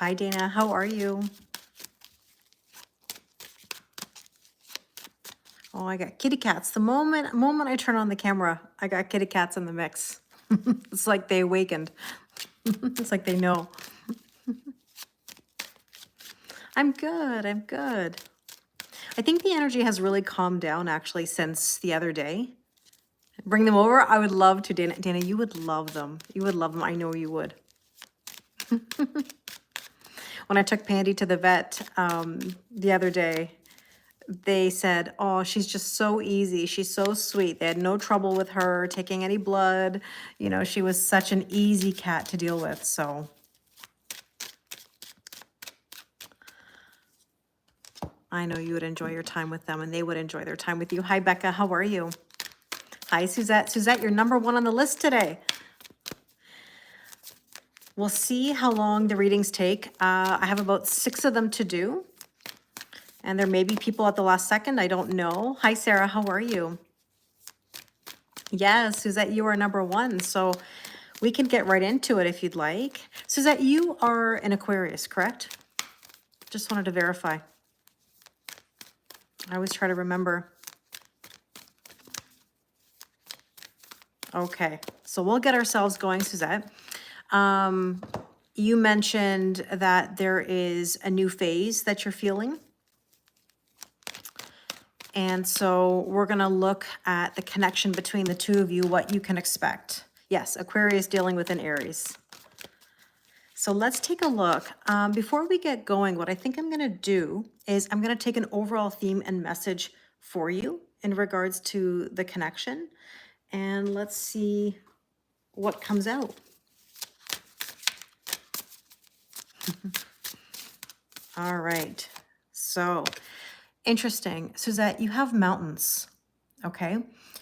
Hi, Dana. How are you? Oh, I got kitty cats. The moment I turn on the camera, I got kitty cats in the mix. It's like they awakened. It's like they know. I'm good. I'm good. I think the energy has really calmed down actually since the other day. Bring them over. I would love to, Dana. Dana, you would love them. You would love them. I know you would. When I took Pandy to the vet the other day, they said, oh, she's just so easy. She's so sweet. They had no trouble with her taking any blood. You know, she was such an easy cat to deal with. So I know you would enjoy your time with them and they would enjoy their time with you. Hi, Becca. How are you? Hi, Suzette. Suzette, you're number 1 on the list today. We'll see how long the readings take. I have about 6 of them to do. And there may be people at the last second. I don't know. Hi, Sarah. How are you? Yes, Suzette, you are number 1. So we can get right into it if you'd like. Suzette, you are an Aquarius, correct? Just wanted to verify. I always try to remember. Okay, so we'll get ourselves going, Suzette. You mentioned that there is a new phase that you're feeling. And so we're going to look at the connection between the two of you, what you can expect. Yes, Aquarius dealing with an Aries. So let's take a look. Before we get going, what I think I'm going to do is I'm going to take an overall theme and message for you in regards to the connection. And let's see what comes out. All right. So interesting. Suzette, you have mountains. Okay.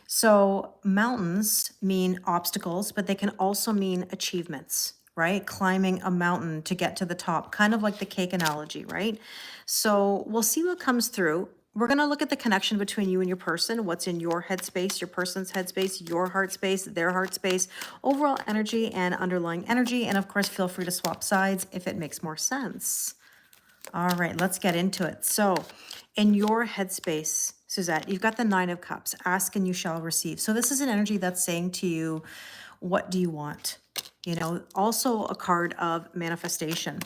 So mountains mean obstacles, but they can also mean achievements, right? Climbing a mountain to get to the top, kind of like the cake analogy, right? So we'll see what comes through. We're going to look at the connection between you and your person, what's in your headspace, your person's headspace, your heart space, their heart space, overall energy and underlying energy. And of course, feel free to swap sides if it makes more sense. All right, let's get into it. So in your headspace, Suzette, you've got the 9 of Cups. Ask and you shall receive. So this is an energy that's saying to you, what do you want? You know, also a card of manifestation.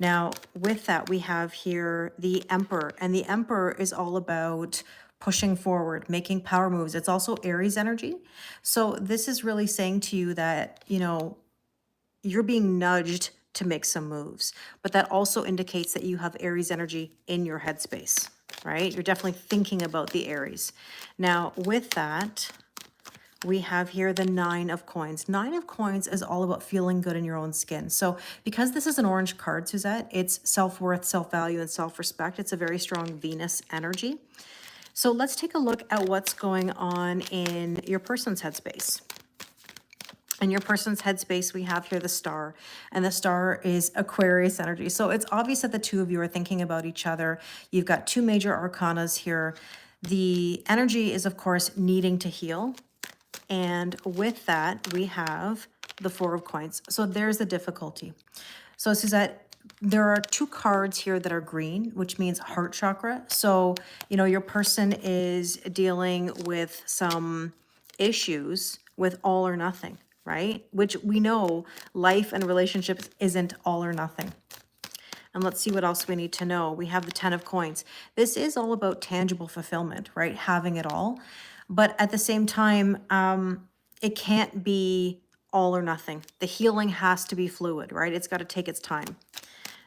Now, with that, we have here the Emperor, and the Emperor is all about pushing forward, making power moves. It's also Aries energy. So this is really saying to you that, you know, you're being nudged to make some moves, but that also indicates that you have Aries energy in your headspace, right? You're definitely thinking about the Aries. Now, with that, we have here the 9 of Coins. 9 of Coins is all about feeling good in your own skin. So because this is an orange card, Suzette, it's self-worth, self-value, and self-respect. It's a very strong Venus energy. So let's take a look at what's going on in your person's headspace. In your person's headspace, we have here the Star, and the Star is Aquarius energy. So it's obvious that the two of you are thinking about each other. You've got 2 major arcanas here. The energy is, of course, needing to heal. And with that, we have the 4 of Coins. So there's the difficulty. So Suzette, there are 2 cards here that are green, which means heart chakra. So, you know, your person is dealing with some issues with all or nothing, right? Which we know life and relationships isn't all or nothing. And let's see what else we need to know. We have the 10 of Coins. This is all about tangible fulfillment, right? Having it all. But at the same time, it can't be all or nothing. The healing has to be fluid, right? It's got to take its time.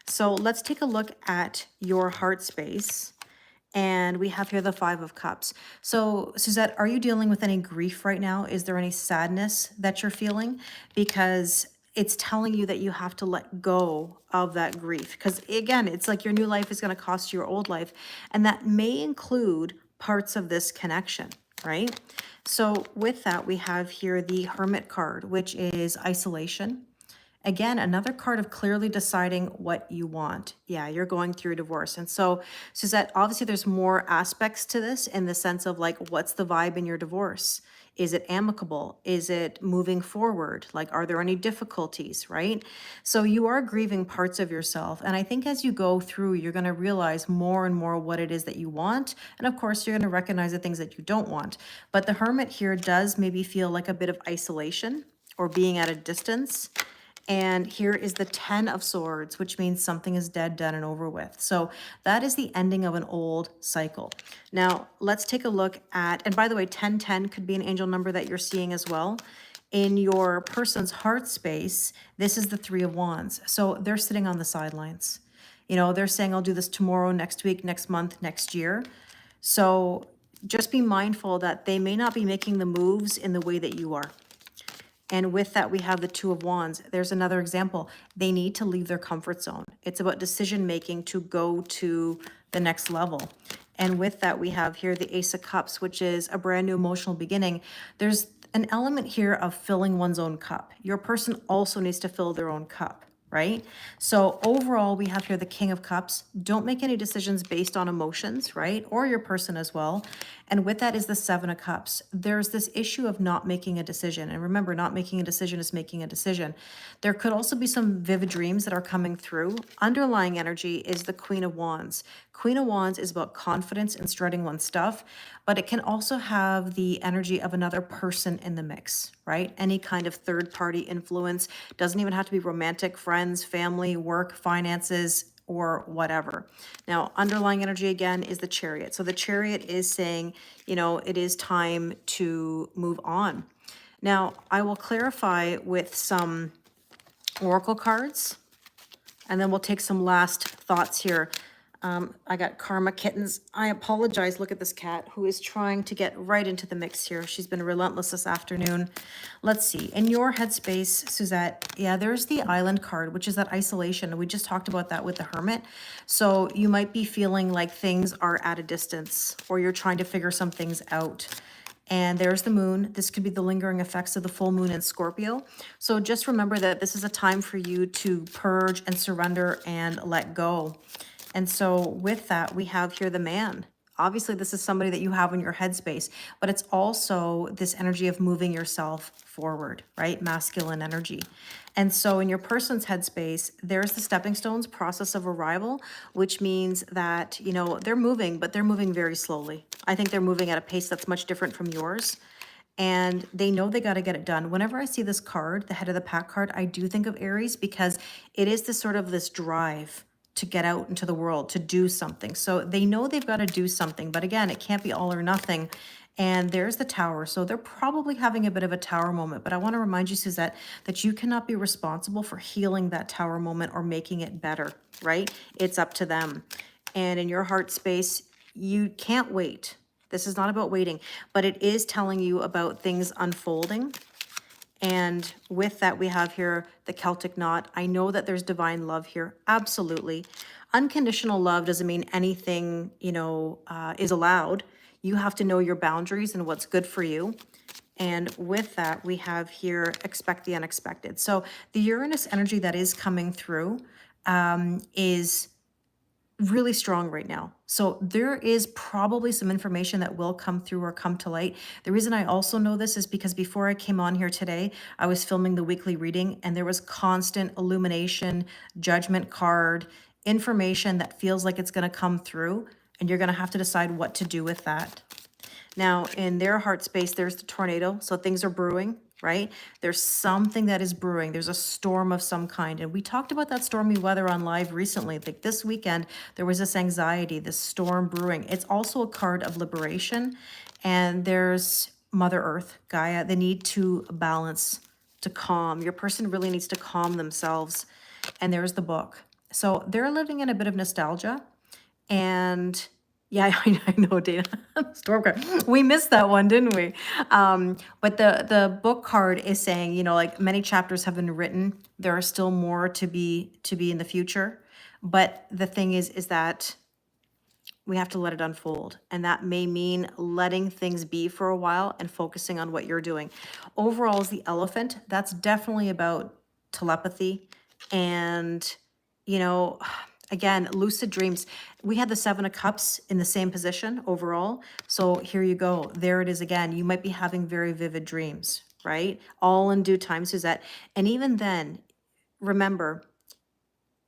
So let's take a look at your heart space. And we have here the 5 of Cups. So Suzette, are you dealing with any grief right now? Is there any sadness that you're feeling? Because it's telling you that you have to let go of that grief. Because again, it's like your new life is going to cost you your old life. And that may include parts of this connection, right? So with that, we have here the Hermit card, which is isolation. Again, another card of clearly deciding what you want. Yeah, you're going through a divorce. And so, Suzette, obviously there's more aspects to this in the sense of like, what's the vibe in your divorce? Is it amicable? Is it moving forward? Like, are there any difficulties, right? So you are grieving parts of yourself. And I think as you go through, you're going to realize more and more what it is that you want. And of course, you're going to recognize the things that you don't want. But the hermit here does maybe feel like a bit of isolation or being at a distance. And here is the 10 of Swords, which means something is dead, done, and over with. So that is the ending of an old cycle. Now, let's take a look at, and by the way, 1010 could be an angel number that you're seeing as well. In your person's heart space, this is the 3 of Wands. So they're sitting on the sidelines. You know, they're saying, I'll do this tomorrow, next week, next month, next year. So just be mindful that they may not be making the moves in the way that you are. And with that, we have the 2 of Wands. There's another example. They need to leave their comfort zone. It's about decision making to go to the next level. And with that, we have here the Ace of Cups, which is a brand new emotional beginning. There's an element here of filling one's own cup. Your person also needs to fill their own cup, right? So overall, we have here the King of Cups. Don't make any decisions based on emotions, right? Or your person as well. And with that is the 7 of Cups. There's this issue of not making a decision. And remember, not making a decision is making a decision. There could also be some vivid dreams that are coming through. Underlying energy is the Queen of Wands. Queen of Wands is about confidence and strutting one's stuff, but it can also have the energy of another person in the mix, right? Any kind of third party influence. Doesn't even have to be romantic, friends, family, work, finances, or whatever. Now, underlying energy again is the Chariot. So the Chariot is saying, you know, it is time to move on. Now, I will clarify with some oracle cards, and then we'll take some last thoughts here. I got Karma Kittens. I apologize. Look at this cat who is trying to get right into the mix here. She's been relentless this afternoon. Let's see. In your headspace, Suzette, yeah, there's the Island card, which is that isolation. We just talked about that with the Hermit. So you might be feeling like things are at a distance or you're trying to figure some things out. And there's the moon. This could be the lingering effects of the full moon in Scorpio. So just remember that this is a time for you to purge and surrender and let go. And so with that, we have here the Man. Obviously, this is somebody that you have in your headspace, but it's also this energy of moving yourself forward, right? Masculine energy. And so in your person's headspace, there's the stepping stones process of arrival, which means that, you know, they're moving, but they're moving very slowly. I think they're moving at a pace that's much different from yours. And they know they got to get it done. Whenever I see this card, the head of the pack card, I do think of Aries because it is this sort of this drive to get out into the world, to do something. So they know they've got to do something, but again, it can't be all or nothing. And there's the Tower. So they're probably having a bit of a Tower moment, but I want to remind you, Suzette, that you cannot be responsible for healing that Tower moment or making it better, right? It's up to them. And in your heart space, you can't wait. This is not about waiting, but it is telling you about things unfolding. And with that, we have here the Celtic knot. I know that there's divine love here. Absolutely. Unconditional love doesn't mean anything, you know, is allowed. You have to know your boundaries and what's good for you. And with that, we have here expect the unexpected. So the Uranus energy that is coming through is really strong right now. So there is probably some information that will come through or come to light. The reason I also know this is because before I came on here today, I was filming the weekly reading and there was constant illumination, judgment card, information that feels like it's going to come through and you're going to have to decide what to do with that. Now, in their heart space, there's the tornado. So things are brewing, right? There's something that is brewing. There's a storm of some kind. And we talked about that stormy weather on live recently. Like this weekend, there was this anxiety, this storm brewing. It's also a card of liberation. And there's Mother Earth, Gaia, the need to balance, to calm. Your person really needs to calm themselves. And there's the Book. So they're living in a bit of nostalgia. And yeah, I know, Dana. Storm card. We missed that one, didn't we? But the Book card is saying, you know, like many chapters have been written. There are still more to be in the future. But the thing is that we have to let it unfold. And that may mean letting things be for a while and focusing on what you're doing. Overall is the Elephant. That's definitely about telepathy, and, you know, again, lucid dreams. We had the Seven of Cups in the same position overall. So here you go. There it is again. You might be having very vivid dreams, right? All in due time, Suzette. And even then, remember,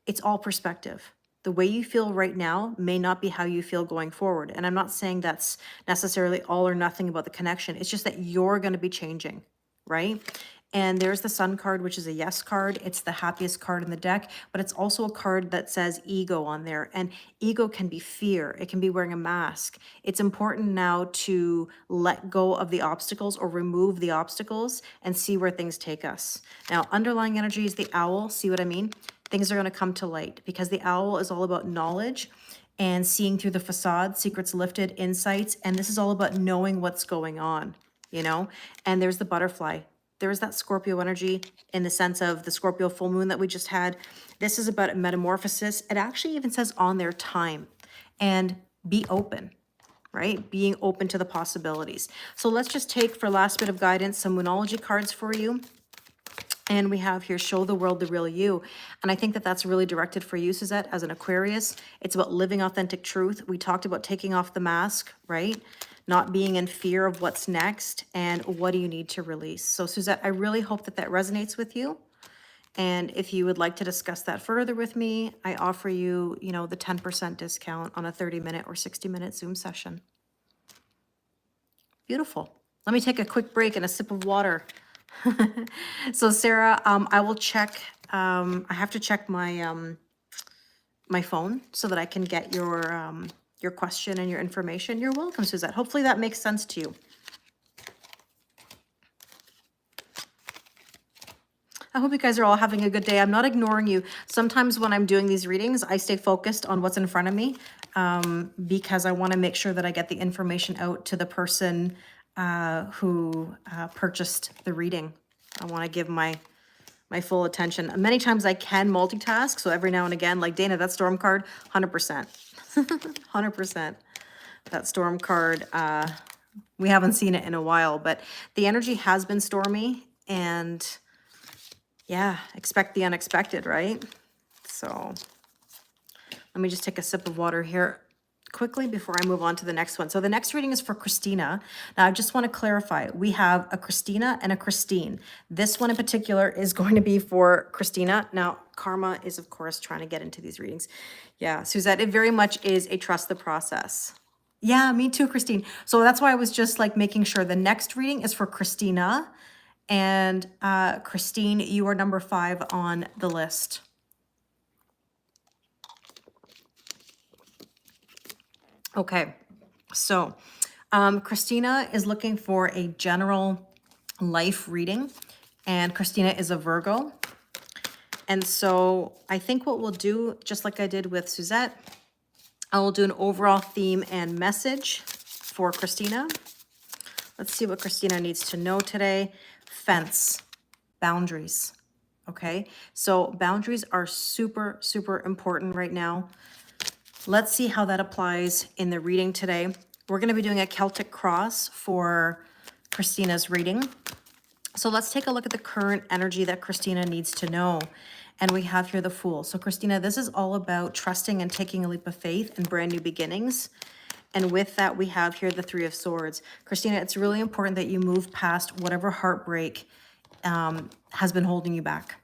it's all perspective. The way you feel right now may not be how you feel going forward. And I'm not saying that's necessarily all or nothing about the connection. It's just that you're going to be changing, right? And there's the Sun card, which is a yes card. It's the happiest card in the deck, but it's also a card that says ego on there. And ego can be fear. It can be wearing a mask. It's important now to let go of the obstacles or remove the obstacles and see where things take us. Now, underlying energy is the owl. See what I mean? Things are going to come to light because the owl is all about knowledge and seeing through the facade, secrets lifted, insights. And this is all about knowing what's going on, you know? And there's the butterfly. There's that Scorpio energy in the sense of the Scorpio full moon that we just had. This is about a metamorphosis. It actually even says on their time, and be open, right? Being open to the possibilities. So let's just take, for last bit of guidance, some Moonology cards for you. And we have here, show the world the real you. And I think that that's really directed for you, Suzette, as an Aquarius. It's about living authentic truth. We talked about taking off the mask, right? Not being in fear of what's next and what do you need to release. So Suzette, I really hope that that resonates with you. And if you would like to discuss that further with me, I offer you, you know, the 10% discount on a 30-minute or 60-minute Zoom session. Beautiful. Let me take a quick break and a sip of water. So Sarah, I will check, I have to check my, my phone so that I can get your question and your information. You're welcome, Suzette. Hopefully that makes sense to you. I hope you guys are all having a good day. I'm not ignoring you. Sometimes when I'm doing these readings, I stay focused on what's in front of me because I want to make sure that I get the information out to the person who purchased the reading. I want to give my full attention. Many times I can multitask, so every now and again, like Dana, that storm card, 100%. 100%. That storm card, we haven't seen it in a while, but the energy has been stormy, and yeah, expect the unexpected, right? So let me just take a sip of water here quickly before I move on to the next one. So the next reading is for Christina. Now, I just want to clarify, we have a Christina and a Christine. This one in particular is going to be for Christina. Now, karma is, of course, trying to get into these readings. Yeah, Suzette, it very much is a trust the process. Yeah, me too, Christine. So that's why I was just like making sure the next reading is for Christina. And Christine, you are number 5 on the list. Okay, so Christina is looking for a general life reading, and Christina is a Virgo. And so I think what we'll do, just like I did with Suzette, I will do an overall theme and message for Christina. Let's see what Christina needs to know today. Fence, boundaries, okay? So boundaries are super, super important right now. Let's see how that applies in the reading today. We're going to be doing a Celtic cross for Christina's reading. So let's take a look at the current energy that Christina needs to know. And we have here the Fool. So Christina, this is all about trusting and taking a leap of faith and brand new beginnings. And with that, we have here the 3 of Swords. Christina, it's really important that you move past whatever heartbreak has been holding you back,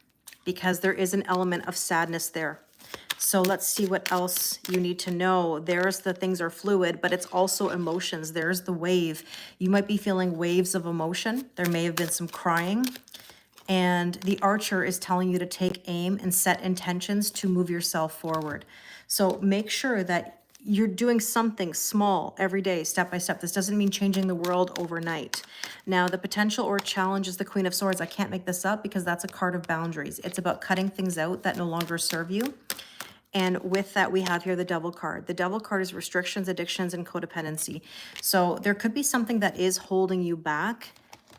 because there is an element of sadness there. So let's see what else you need to know. There's the things are fluid, but it's also emotions. There's the wave. You might be feeling waves of emotion. There may have been some crying. And the Archer is telling you to take aim and set intentions to move yourself forward. So make sure that you're doing something small every day, step by step. This doesn't mean changing the world overnight. Now, the potential or challenge is the Queen of Swords. I can't make this up because that's a card of boundaries. It's about cutting things out that no longer serve you. And with that, we have here the Devil card. The Devil card is restrictions, addictions, and codependency. So there could be something that is holding you back.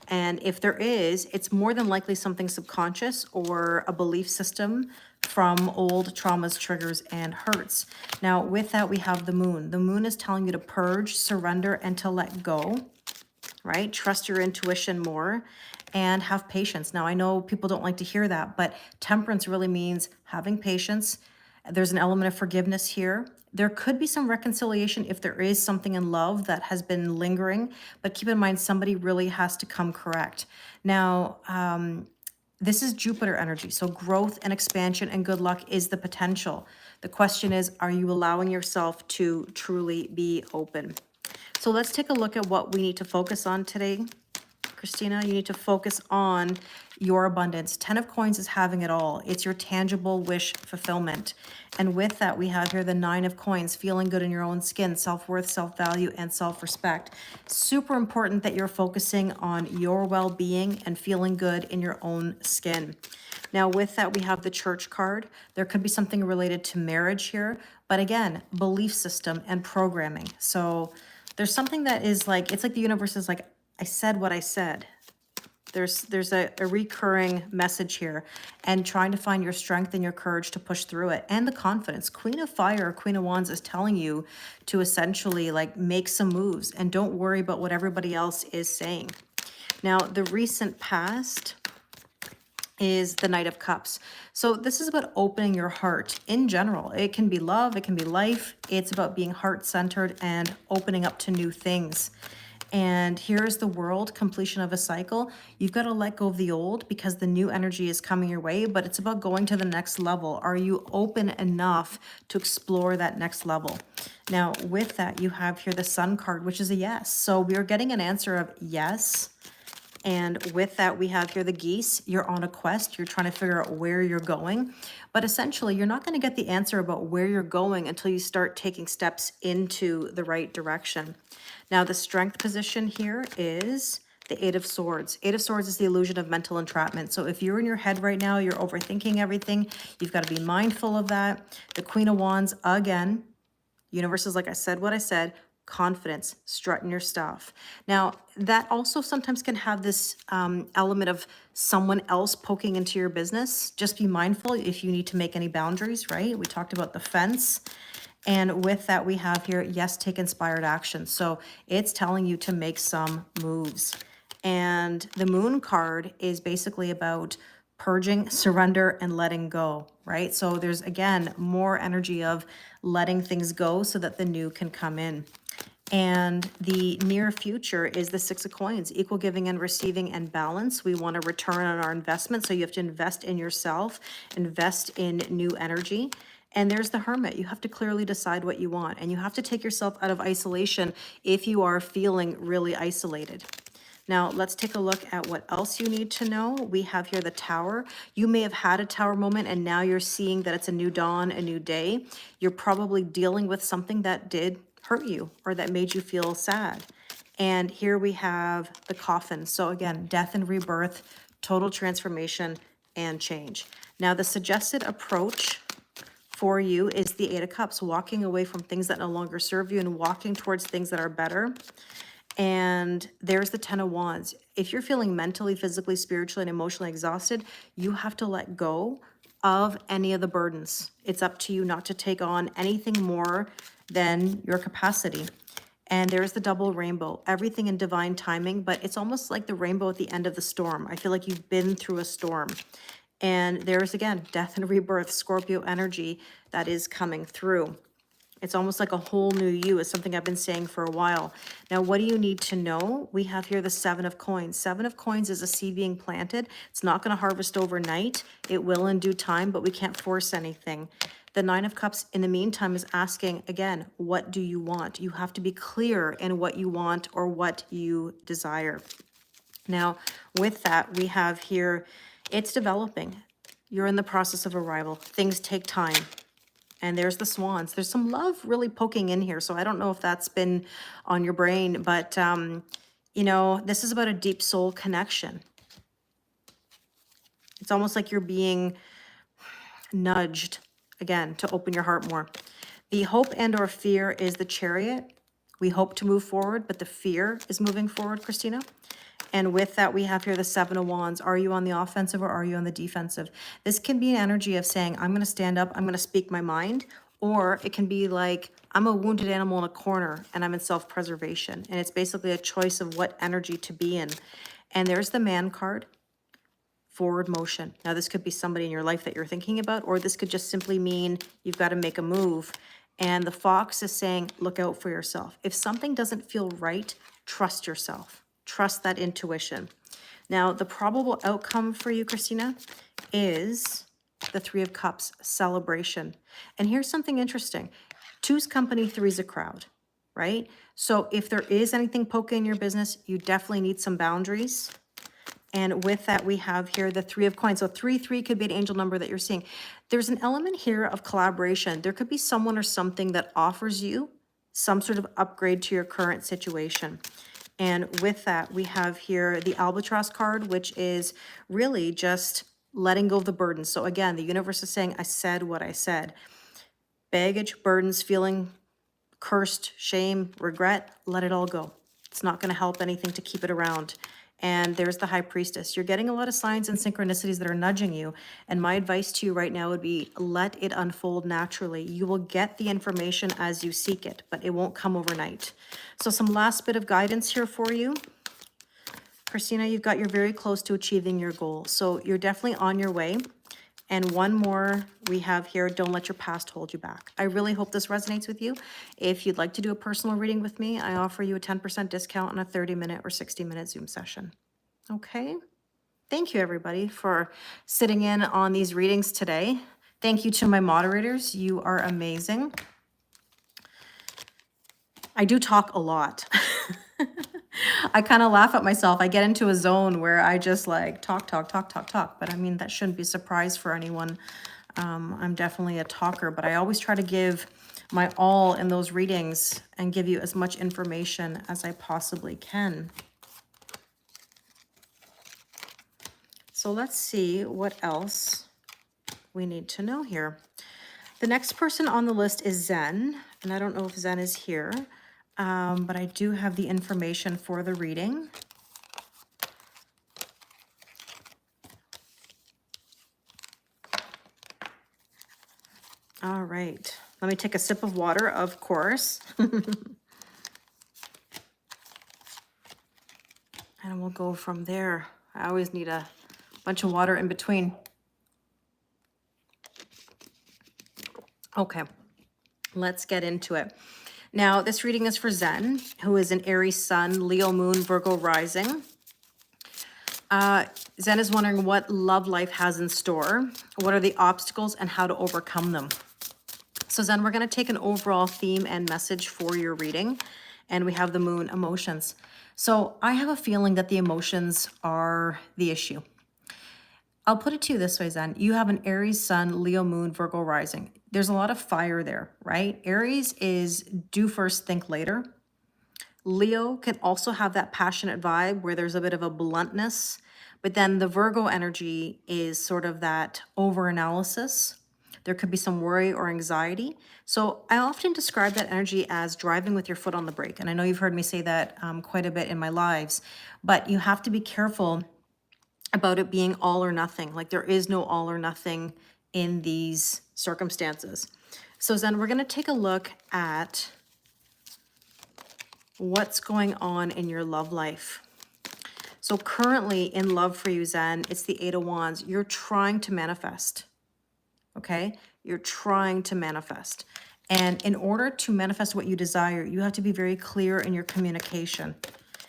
And if there is, it's more than likely something subconscious or a belief system from old traumas, triggers, and hurts. Now, with that, we have the Moon. The Moon is telling you to purge, surrender, and to let go, right? Trust your intuition more. and have patience. Now, I know people don't like to hear that, but temperance really means having patience. There's an element of forgiveness here. There could be some reconciliation if there is something in love that has been lingering, but keep in mind somebody really has to come correct. Now, this is Jupiter energy. So growth and expansion and good luck is the potential. The question is, are you allowing yourself to truly be open? So let's take a look at what we need to focus on today. Christina, you need to focus on your abundance. 10 of coins is having it all. It's your tangible wish fulfillment. And with that, we have here the 9 of coins, feeling good in your own skin, self-worth, self-value, and self-respect. Super important that you're focusing on your well-being and feeling good in your own skin. Now, with that, we have the Church card. There could be something related to marriage here, but again, belief system and programming. So there's something that is like, it's like the universe is like, I said what I said. There's a recurring message here, and trying to find your strength and your courage to push through it, and the confidence. Queen of Fire, Queen of Wands is telling you to essentially like make some moves and don't worry about what everybody else is saying. Now, the recent past is the Knight of Cups. So this is about opening your heart in general. It can be love, it can be life. It's about being heart-centered and opening up to new things. And here's the World, completion of a cycle. You've got to let go of the old because the new energy is coming your way, but it's about going to the next level. Are you open enough to explore that next level? Now, with that, you have here the Sun card, which is a yes. So we are getting an answer of yes. And with that, we have here the Geese. You're on a quest. You're trying to figure out where you're going. But essentially, you're not going to get the answer about where you're going until you start taking steps into the right direction. Now, the Strength position here is the Eight of Swords. Eight of Swords is the illusion of mental entrapment. So if you're in your head right now, you're overthinking everything. You've got to be mindful of that. The Queen of Wands, again, universe is like I said what I said. Confidence, strutting your stuff. Now, that also sometimes can have this element of someone else poking into your business. Just be mindful if you need to make any boundaries, right? We talked about the fence. And with that, we have here, yes, take inspired action. So it's telling you to make some moves. And the Moon card is basically about purging, surrender, and letting go, right? So there's, again, more energy of letting things go so that the new can come in. And the near future is the Six of Coins, equal giving and receiving and balance. We want to return on our investment. So you have to invest in yourself, invest in new energy. And there's the Hermit. You have to clearly decide what you want. And you have to take yourself out of isolation if you are feeling really isolated. Now, let's take a look at what else you need to know. We have here the Tower. You may have had a Tower moment and now you're seeing that it's a new dawn, a new day. You're probably dealing with something that did hurt you or that made you feel sad. And here we have the Coffin. So again, death and rebirth, total transformation and change. Now, the suggested approach for you is the Eight of Cups, walking away from things that no longer serve you and walking towards things that are better. And there's the Ten of Wands. If you're feeling mentally, physically, spiritually, and emotionally exhausted, you have to let go of any of the burdens. It's up to you not to take on anything more than your capacity. And there's the double rainbow, everything in divine timing, but it's almost like the rainbow at the end of the storm. I feel like you've been through a storm. And there's, again, death and rebirth, Scorpio energy that is coming through. It's almost like a whole new you is something I've been saying for a while. Now, what do you need to know? We have here the Seven of Coins. Seven of Coins is a seed being planted. It's not going to harvest overnight. It will in due time, but we can't force anything. The Nine of Cups, in the meantime, is asking, again, what do you want? You have to be clear in what you want or what you desire. Now, with that, we have here, it's developing. You're in the process of arrival. Things take time. And there's the Swans. There's some love really poking in here. So I don't know if that's been on your brain, but, you know, this is about a deep soul connection. It's almost like you're being nudged, again, to open your heart more. The hope and or fear is the Chariot. We hope to move forward, but the fear is moving forward, Christina. And with that, we have here the Seven of Wands. Are you on the offensive or are you on the defensive? This can be an energy of saying, I'm going to stand up, I'm going to speak my mind. Or it can be like, I'm a wounded animal in a corner and I'm in self-preservation. And it's basically a choice of what energy to be in. And there's the man card, forward motion. Now, this could be somebody in your life that you're thinking about, or this could just simply mean you've got to make a move. And the fox is saying, look out for yourself. If something doesn't feel right, trust yourself. Trust that intuition. Now, the probable outcome for you, Christina, is the Three of Cups, celebration. And here's something interesting. Two's company, three's a crowd, right? So if there is anything poking in your business, you definitely need some boundaries. And with that, we have here the Three of Coins. So 3 could be an angel number that you're seeing. There's an element here of collaboration. There could be someone or something that offers you some sort of upgrade to your current situation. And with that, we have here the Albatross card, which is really just letting go of the burden. So again, the universe is saying, I said what I said. Baggage, burdens, feeling cursed, shame, regret, let it all go. It's not going to help anything to keep it around. And there's the High Priestess. You're getting a lot of signs and synchronicities that are nudging you. And my advice to you right now would be let it unfold naturally. You will get the information as you seek it, but it won't come overnight. So some last bit of guidance here for you. Christina, you're very close to achieving your goal. So you're definitely on your way. And one more we have here, don't let your past hold you back. I really hope this resonates with you. If you'd like to do a personal reading with me, I offer you a 10% discount on a 30-minute or 60-minute Zoom session. Okay? Thank you, everybody, for sitting in on these readings today. Thank you to my moderators. You are amazing. I do talk a lot. I kind of laugh at myself. I get into a zone where I just like talk. But I mean, that shouldn't be a surprise for anyone. I'm definitely a talker, but I always try to give my all in those readings and give you as much information as I possibly can. So let's see what else we need to know here. The next person on the list is Zen, and I don't know if Zen is here. But I do have the information for the reading. All right, let me take a sip of water, of course. And we'll go from there. I always need a bunch of water in between. Okay, let's get into it. Now, this reading is for Zen, who is an Aries sun, Leo moon, Virgo rising. Zen is wondering what love life has in store, what are the obstacles, and how to overcome them. So Zen, we're going to take an overall theme and message for your reading, and we have the moon, emotions. So I have a feeling that the emotions are the issue. I'll put it to you this way, Zen. You have an Aries sun, Leo moon, Virgo rising. There's a lot of fire there, right? Aries is do first, think later. Leo can also have that passionate vibe where there's a bit of a bluntness, but then the Virgo energy is sort of that over-analysis. There could be some worry or anxiety. So I often describe that energy as driving with your foot on the brake. And I know you've heard me say that quite a bit in my lives, but you have to be careful about it being all or nothing. Like there is no all or nothing in these circumstances. So Zen, we're going to take a look at what's going on in your love life. So currently in love for you, Zen, it's the Eight of Wands. You're trying to manifest, okay? You're trying to manifest. And in order to manifest what you desire, you have to be very clear in your communication,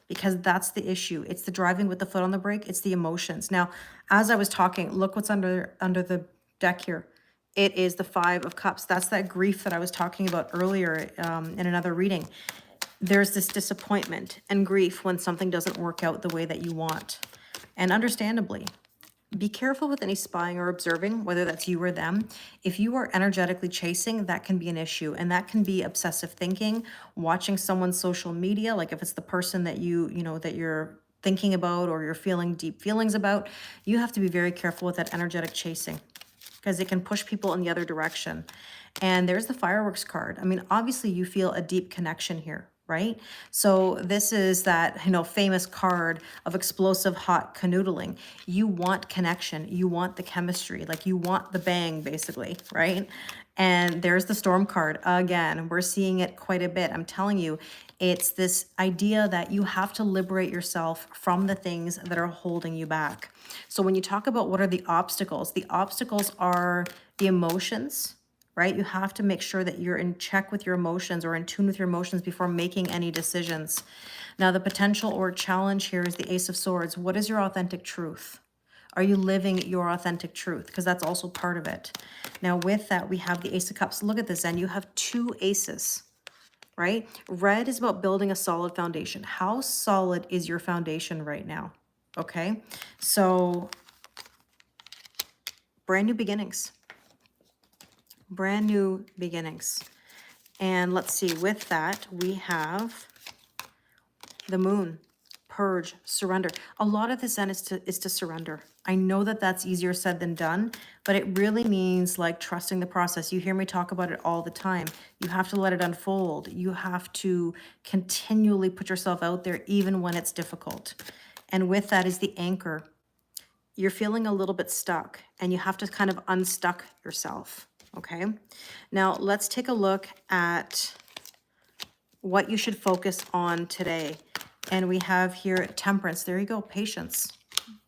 because that's the issue. It's the driving with the foot on the brake. It's the emotions. Now, as I was talking, look what's under the deck here. It is the Five of Cups. That's that grief that I was talking about earlier in another reading. There's this disappointment and grief when something doesn't work out the way that you want. And understandably, be careful with any spying or observing, whether that's you or them. If you are energetically chasing, that can be an issue. And that can be obsessive thinking, watching someone's social media, like if it's the person that that you're thinking about or you're feeling deep feelings about, you have to be very careful with that energetic chasing, because it can push people in the other direction. And there's the fireworks card. I mean, obviously you feel a deep connection here, right? So this is that, famous card of explosive hot canoodling. You want connection. You want the chemistry. Like you want the bang, basically, right? And there's the storm card again. We're seeing it quite a bit. I'm telling you, it's this idea that you have to liberate yourself from the things that are holding you back. So when you talk about what are the obstacles are the emotions, right? You have to make sure that you're in check with your emotions or in tune with your emotions before making any decisions. Now, the potential or challenge here is the Ace of Swords. What is your authentic truth? Are you living your authentic truth? Because that's also part of it. Now, with that, we have the Ace of Cups. Look at this, and you have two aces, right? Red is about building a solid foundation. How solid is your foundation right now? Okay, so brand new beginnings. Brand new beginnings. And let's see, with that, we have the moon, purge, surrender. A lot of this then is to surrender. I know that that's easier said than done, but it really means like trusting the process. You hear me talk about it all the time. You have to let it unfold. You have to continually put yourself out there even when it's difficult. And with that is the anchor. You're feeling a little bit stuck and you have to kind of unstuck yourself. Okay. Now let's take a look at what you should focus on today. And we have here temperance. There you go. Patience.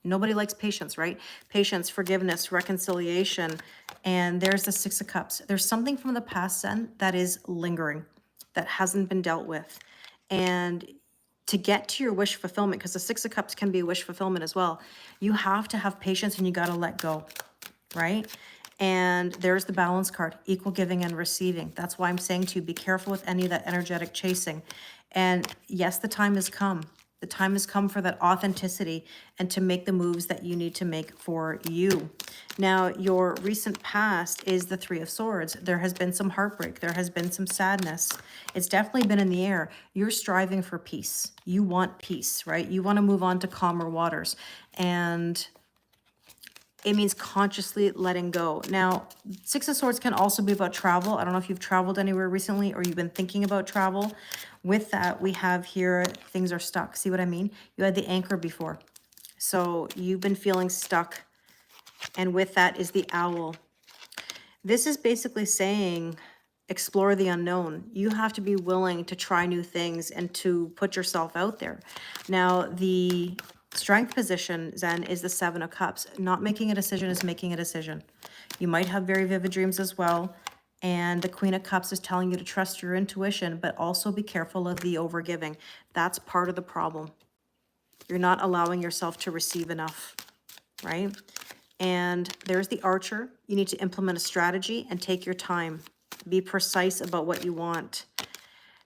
Nobody likes patience, right? Patience, forgiveness, reconciliation. And there's the Six of Cups. There's something from the past then that is lingering, that hasn't been dealt with. And to get to your wish fulfillment, because the Six of Cups can be a wish fulfillment as well, you have to have patience and you got to let go, right? And there's the balance card, equal giving and receiving. That's why I'm saying to you, be careful with any of that energetic chasing. And yes, the time has come. The time has come for that authenticity and to make the moves that you need to make for you. Now, your recent past is the Three of Swords. There has been some heartbreak. There has been some sadness. It's definitely been in the air. You're striving for peace. You want peace, right? You want to move on to calmer waters. And it means consciously letting go. Now, Six of Swords can also be about travel. I don't know if you've traveled anywhere recently or you've been thinking about travel. With that, we have here, things are stuck. See what I mean? You had the anchor before. So you've been feeling stuck. And with that is the owl. This is basically saying, explore the unknown. You have to be willing to try new things and to put yourself out there. Now, the strength position, Zen, is the Seven of Cups. Not making a decision is making a decision. You might have very vivid dreams as well. And the Queen of Cups is telling you to trust your intuition, but also be careful of the overgiving. That's part of the problem. You're not allowing yourself to receive enough, right? And there's the Archer. You need to implement a strategy and take your time. Be precise about what you want.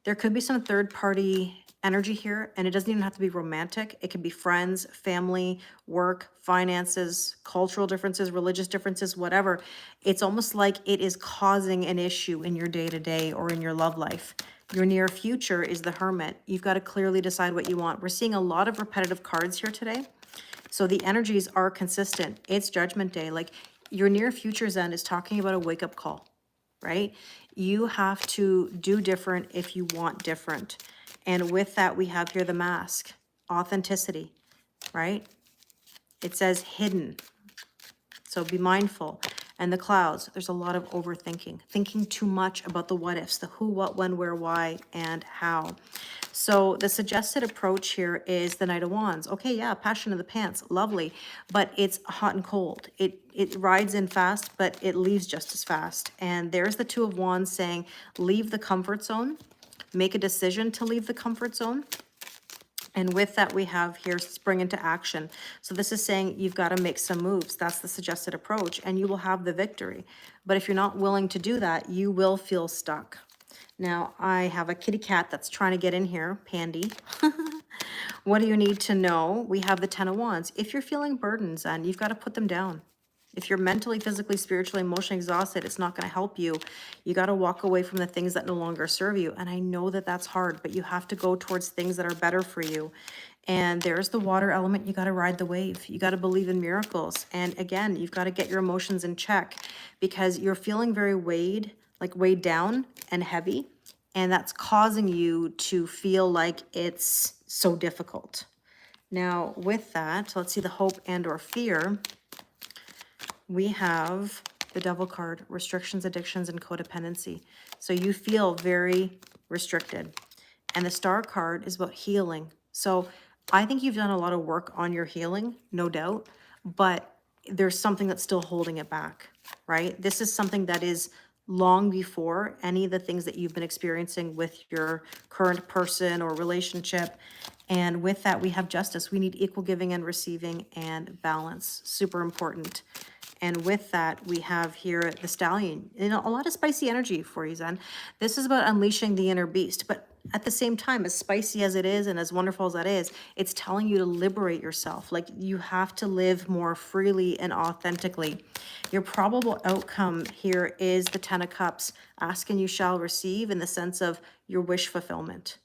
There could be some third-party energy here, and it doesn't even have to be romantic. It can be friends, family, work, finances, cultural differences, religious differences, whatever. It's almost like it is causing an issue in your day-to-day or in your love life. Your near future is the Hermit. You've got to clearly decide what you want. We're seeing a lot of repetitive cards here today. So the energies are consistent. It's Judgment Day. Like your near future's end is talking about a wake-up call, right? You have to do different if you want different. And with that, we have here the mask, authenticity, right? It says hidden. So be mindful. And the clouds, there's a lot of overthinking, thinking too much about the what ifs, the who, what, when, where, why, and how. So the suggested approach here is the Knight of Wands. Okay, yeah, passion of the pants, lovely, but it's hot and cold. It rides in fast, but it leaves just as fast. And there's the Two of Wands saying, leave the comfort zone, make a decision to leave the comfort zone. And with that, we have here spring into action. So this is saying you've got to make some moves. That's the suggested approach, and you will have the victory. But if you're not willing to do that, you will feel stuck. Now, I have a kitty cat that's trying to get in here, Pandy. What do you need to know? We have the Ten of Wands. If you're feeling burdens, then you've got to put them down. If you're mentally, physically, spiritually, emotionally exhausted, it's not going to help you. You got to walk away from the things that no longer serve you. And I know that that's hard, but you have to go towards things that are better for you. And there's the water element. You got to ride the wave. You got to believe in miracles. And again, you've got to get your emotions in check because you're feeling very weighed down and heavy. And that's causing you to feel like it's so difficult. Now, with that, let's see the hope and or fear. We have The Devil card, restrictions, addictions, and codependency. So you feel very restricted. And the Star card is about healing. So I think you've done a lot of work on your healing, no doubt, but there's something that's still holding it back, right? This is something that is long before any of the things that you've been experiencing with your current person or relationship. And with that, we have justice. We need equal giving and receiving and balance. Super important. And with that, we have here the Stallion. You know, a lot of spicy energy for you, Zen. This is about unleashing the inner beast. But at the same time, as spicy as it is and as wonderful as that is, it's telling you to liberate yourself. Like, you have to live more freely and authentically. Your probable outcome here is the Ten of Cups. Ask and you shall receive, in the sense of your wish fulfillment,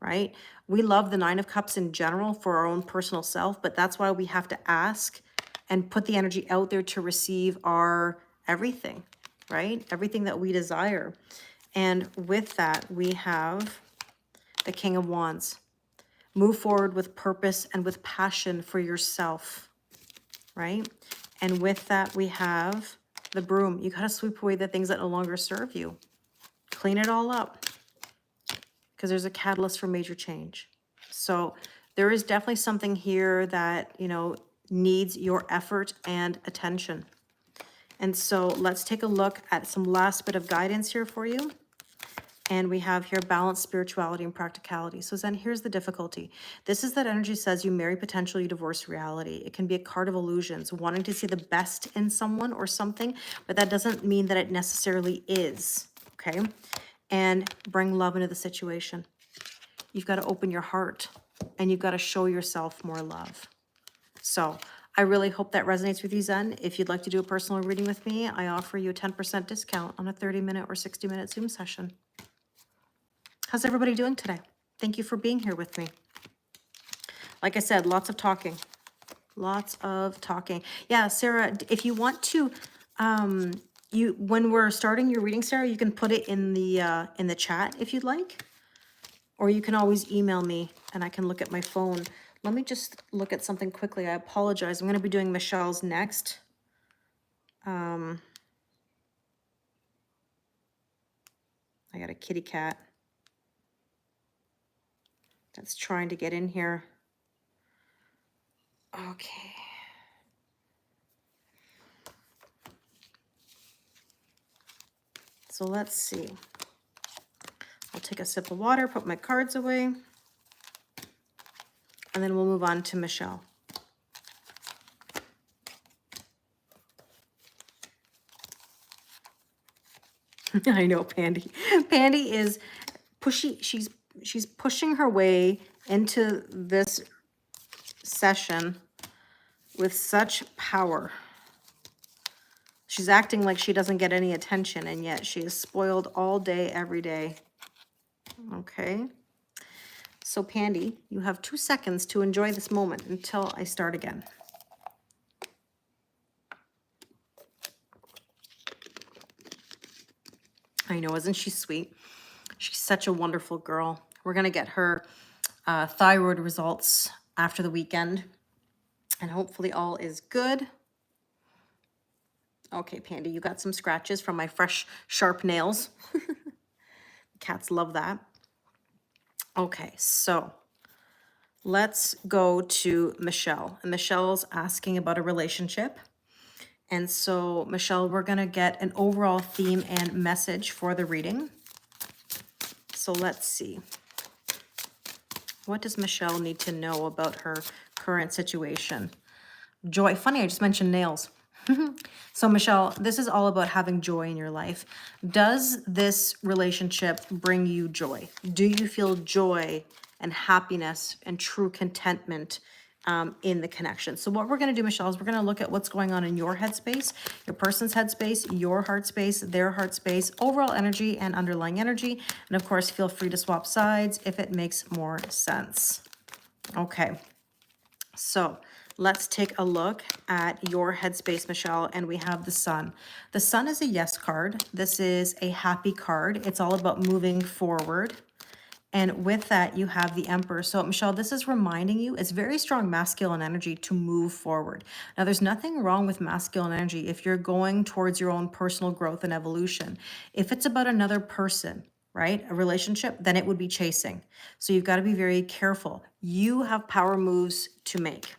right? We love the Nine of Cups in general for our own personal self, but that's why we have to ask and put the energy out there to receive our everything, right? Everything that we desire. And with that, we have the King of Wands. Move forward with purpose and with passion for yourself, right? And with that, we have the Broom. You got to sweep away the things that no longer serve you. Clean it all up, because there's a catalyst for major change. So there is definitely something here that, you know, needs your effort and attention. And so let's take a look at some last bit of guidance here for you. And we have here balance, spirituality, and practicality. So then here's the difficulty. This is that energy says you marry potential, you divorce reality. It can be a card of illusions, wanting to see the best in someone or something, but that doesn't mean that it necessarily is, okay? And bring love into the situation. You've got to open your heart, and you've got to show yourself more love. So I really hope that resonates with you, Zen. If you'd like to do a personal reading with me, I offer you a 10% discount on a 30-minute or 60-minute Zoom session. How's everybody doing today? Thank you for being here with me. Like I said, lots of talking. Lots of talking. Yeah, Sarah, if you want to, when we're starting your reading, Sarah, you can put it in the chat if you'd like. Or you can always email me and I can look at my phone. Let me just look at something quickly. I apologize. I'm going to be doing Michelle's next. I got a kitty cat that's trying to get in here. Okay. So let's see. I'll take a sip of water, put my cards away, and then we'll move on to Michelle. I know, Pandy. Pandy is pushy. She's pushing her way into this session with such power. She's acting like she doesn't get any attention, and yet she is spoiled all day, every day. Okay. So Pandy, you have 2 seconds to enjoy this moment until I start again. I know, isn't she sweet? She's such a wonderful girl. We're going to get her thyroid results after the weekend, and hopefully all is good. Okay, Pandy, you got some scratches from my fresh, sharp nails. Cats love that. Okay, so let's go to Michelle. And Michelle's asking about a relationship. And so, Michelle, we're going to get an overall theme and message for the reading. So let's see. What does Michelle need to know about her current situation? Joy. Funny, I just mentioned nails. So, Michelle, this is all about having joy in your life. Does this relationship bring you joy? Do you feel joy and happiness and true contentment in the connection? So what we're going to do, Michelle, is we're going to look at what's going on in your headspace, your person's headspace, your heart space, their heart space, overall energy and underlying energy. And of course, feel free to swap sides if it makes more sense. Okay. So let's take a look at your headspace, Michelle, and we have the Sun. The Sun is a yes card. This is a happy card. It's all about moving forward. And with that, you have the Emperor. So, Michelle, this is reminding you it's very strong masculine energy to move forward. Now, there's nothing wrong with masculine energy if you're going towards your own personal growth and evolution. If it's about another person, right, a relationship, then it would be chasing. So, you've got to be very careful. You have power moves to make.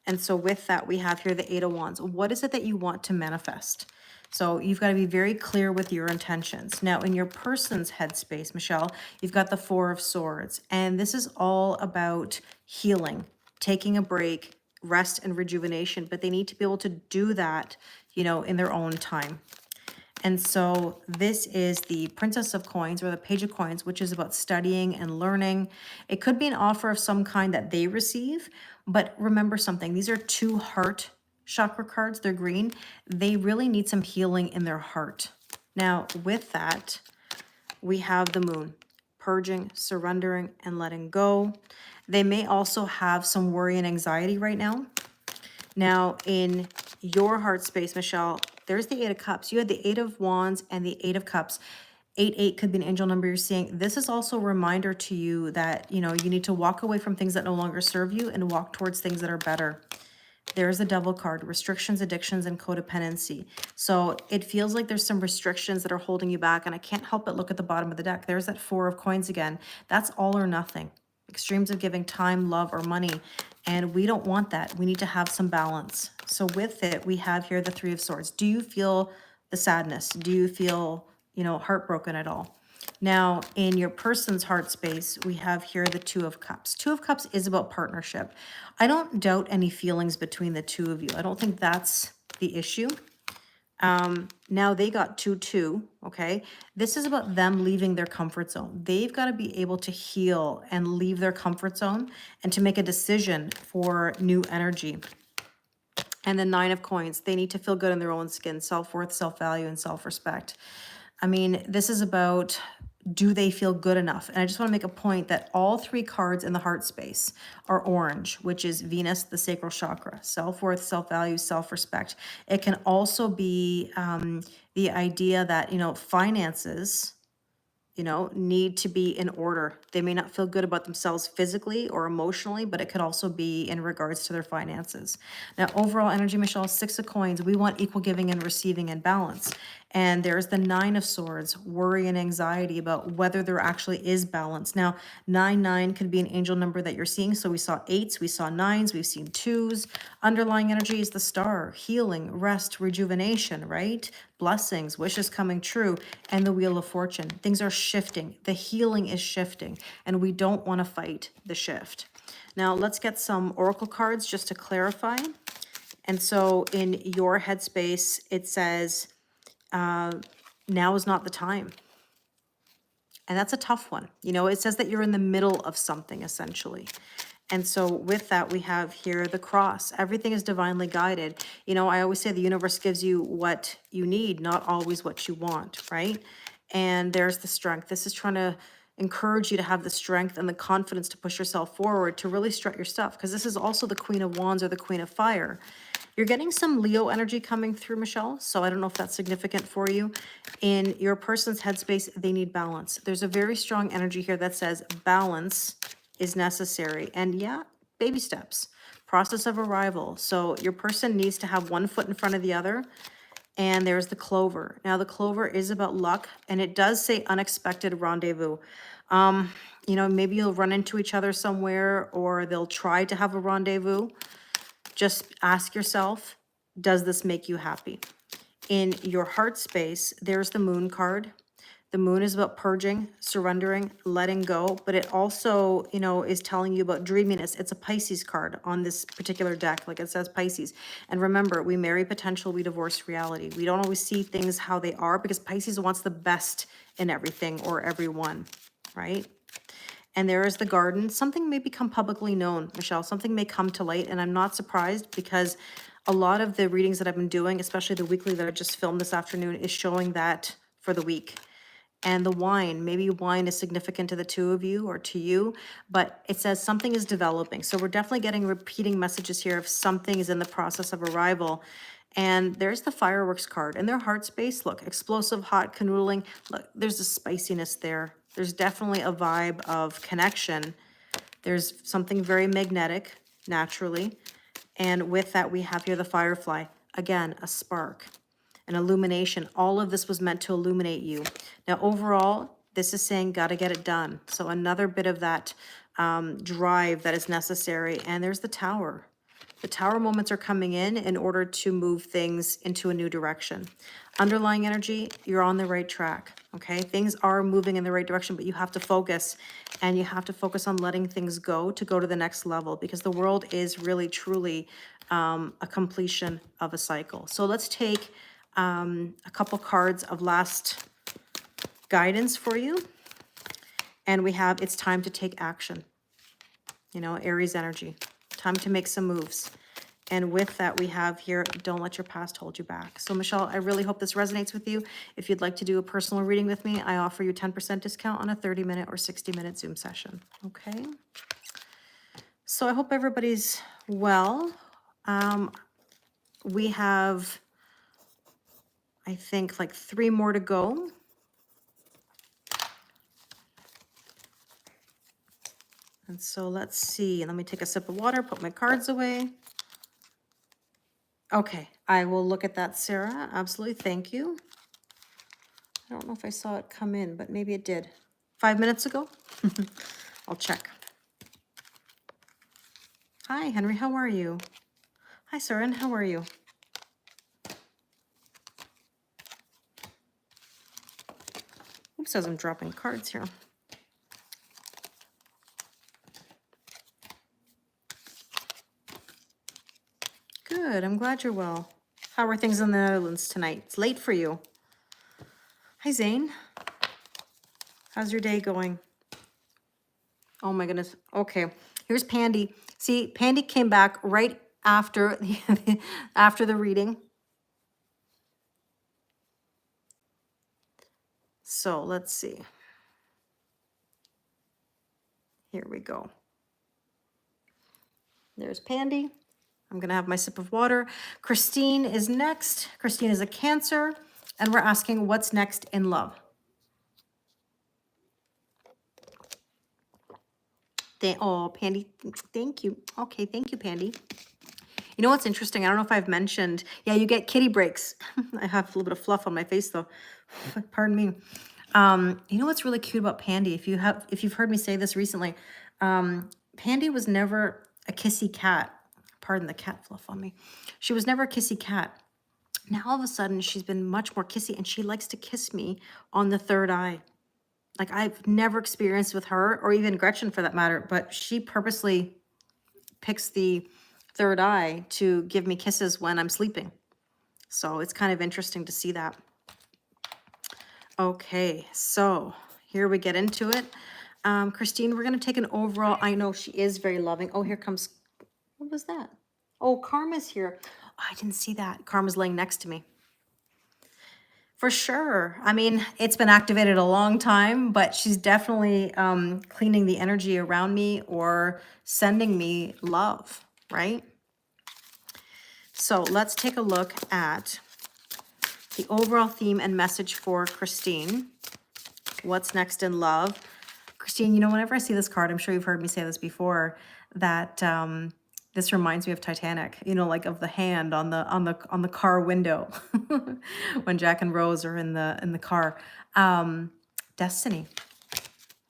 And so with that, we have here the Eight of Wands. What is it that you want to manifest? So you've got to be very clear with your intentions. Now, in your person's headspace, Michelle, you've got the Four of Swords. And this is all about healing, taking a break, rest and rejuvenation. But they need to be able to do that, in their own time. And so this is the Princess of Coins or the Page of Coins, which is about studying and learning. It could be an offer of some kind that they receive, but remember something. These are two heart chakra cards. They're green. They really need some healing in their heart. Now, with that, we have the Moon, purging, surrendering, and letting go. They may also have some worry and anxiety right now. Now, in your heart space, Michelle, there's the Eight of Cups. You had the Eight of Wands and the Eight of Cups. 8 could be an angel number you're seeing. This is also a reminder to you that, you need to walk away from things that no longer serve you and walk towards things that are better. There's the Devil card, restrictions, addictions, and codependency. So it feels like there's some restrictions that are holding you back, and I can't help but look at the bottom of the deck. There's that Four of Coins again. That's all or nothing. Extremes of giving time, love, or money. And we don't want that. We need to have some balance. So with it, we have here the Three of Swords. Do you feel the sadness? Do you feel, heartbroken at all? Now, in your person's heart space, we have here the Two of Cups. Two of Cups is about partnership. I don't doubt any feelings between the two of you. I don't think that's the issue. Now they got 2-2, okay? This is about them leaving their comfort zone. They've got to be able to heal and leave their comfort zone and to make a decision for new energy. And the Nine of Coins, they need to feel good in their own skin, self-worth, self-value, and self-respect. I mean, this is about, do they feel good enough? And I just want to make a point that all three cards in the heart space are orange, which is Venus, the sacral chakra, self-worth, self-value, self-respect. It can also be the idea that, finances, need to be in order. They may not feel good about themselves physically or emotionally, but it could also be in regards to their finances. Now, overall energy, Michelle, Six of Coins, we want equal giving and receiving and balance. And there's the Nine of Swords, worry and anxiety about whether there actually is balance. Now, 9 could be an angel number that you're seeing. So we saw 8s, we saw 9s, we've seen 2s. Underlying energy is the Star, healing, rest, rejuvenation, right? Blessings, wishes coming true, and the Wheel of Fortune. Things are shifting. The healing is shifting, and we don't want to fight the shift. Now, let's get some oracle cards just to clarify. And so in your headspace, it says, now is not the time. And that's a tough one. It says that you're in the middle of something, essentially. And so with that, we have here the Cross. Everything is divinely guided. I always say the universe gives you what you need, not always what you want, right? And there's the Strength. This is trying to encourage you to have the strength and the confidence to push yourself forward, to really strut your stuff, because this is also the Queen of Wands or the Queen of Fire. You're getting some Leo energy coming through, Michelle, so I don't know if that's significant for you. In your person's headspace, they need balance. There's a very strong energy here that says balance is necessary. And yeah, baby steps, process of arrival. So your person needs to have one foot in front of the other. And there's the Clover. Now the Clover is about luck, and it does say unexpected rendezvous. Maybe you'll run into each other somewhere, or they'll try to have a rendezvous. Just ask yourself, does this make you happy? In your heart space, there's the Moon card. The Moon is about purging, surrendering, letting go, but it also, is telling you about dreaminess. It's a Pisces card on this particular deck, like it says Pisces. And remember, we marry potential, we divorce reality. We don't always see things how they are because Pisces wants the best in everything or everyone, right? And there is the Garden. Something may become publicly known, Michelle. Something may come to light, and I'm not surprised because a lot of the readings that I've been doing, especially the weekly that I just filmed this afternoon, is showing that for the week. And the wine, maybe wine is significant to the two of you or to you, but it says something is developing. So we're definitely getting repeating messages here if something is in the process of arrival. And there's the Fireworks card. In their heart space, look, explosive, hot, canoodling. Look, there's a spiciness there. There's definitely a vibe of connection. There's something very magnetic, naturally. And with that, we have here the firefly. Again, a spark, an illumination. All of this was meant to illuminate you. Now, overall, this is saying, got to get it done. So another bit of that drive that is necessary. And there's the tower. The tower moments are coming in order to move things into a new direction. Underlying energy, you're on the right track, okay? Things are moving in the right direction, but you have to focus, and you have to focus on letting things go to go to the next level, because the world is really, truly a completion of a cycle. So let's take a couple cards of last guidance for you. And we have, it's time to take action. You know, Aries energy. Time to make some moves. And with that, we have here, don't let your past hold you back. So Michelle, I really hope this resonates with you. If you'd like to do a personal reading with me, I offer you 10% discount on a 30-minute or 60-minute Zoom session. Okay. So I hope everybody's well. We have, I think, like 3 more to go. And so let's see. Let me take a sip of water, put my cards away. Okay, I will look at that, Sarah. Absolutely, thank you. I don't know if I saw it come in, but maybe it did. 5 minutes ago? I'll check. Hi, Henry, how are you? Hi, Saren, how are you? Oops, as I'm dropping cards here. Good, I'm glad you're well. How are things in the Netherlands tonight? It's late for you. Hi, Zane. How's your day going? Oh my goodness. Okay, here's Pandy. See, Pandy came back right after after the reading. So let's see. Here we go. There's Pandy. I'm going to have my sip of water. Christine is next. Christine is a Cancer, and we're asking what's next in love. Oh, Pandy, thank you. Okay, thank you, Pandy. You know what's interesting? I don't know if I've mentioned. Yeah, you get kitty breaks. I have a little bit of fluff on my face, though. Pardon me. You know what's really cute about Pandy? If you've heard me say this recently, Pandy was never a kissy cat. Pardon the cat fluff on me. She was never a kissy cat. Now all of a sudden she's been much more kissy, and she likes to kiss me on the third eye. Like I've never experienced with her, or even Gretchen for that matter, but she purposely picks the third eye to give me kisses when I'm sleeping. So it's kind of interesting to see that. Okay, so here we get into it. Christine, we're going to take an overall. I know she is very loving. Oh, here comes, what was that? Oh, Karma's here. Oh, I didn't see that. Karma's laying next to me. For sure. I mean, it's been activated a long time, but she's definitely cleaning the energy around me or sending me love, right? So let's take a look at the overall theme and message for Christine. What's next in love? Christine, you know, whenever I see this card, I'm sure you've heard me say this before, that this reminds me of Titanic, you know, like of the hand on the car window when Jack and Rose are in the car. Destiny.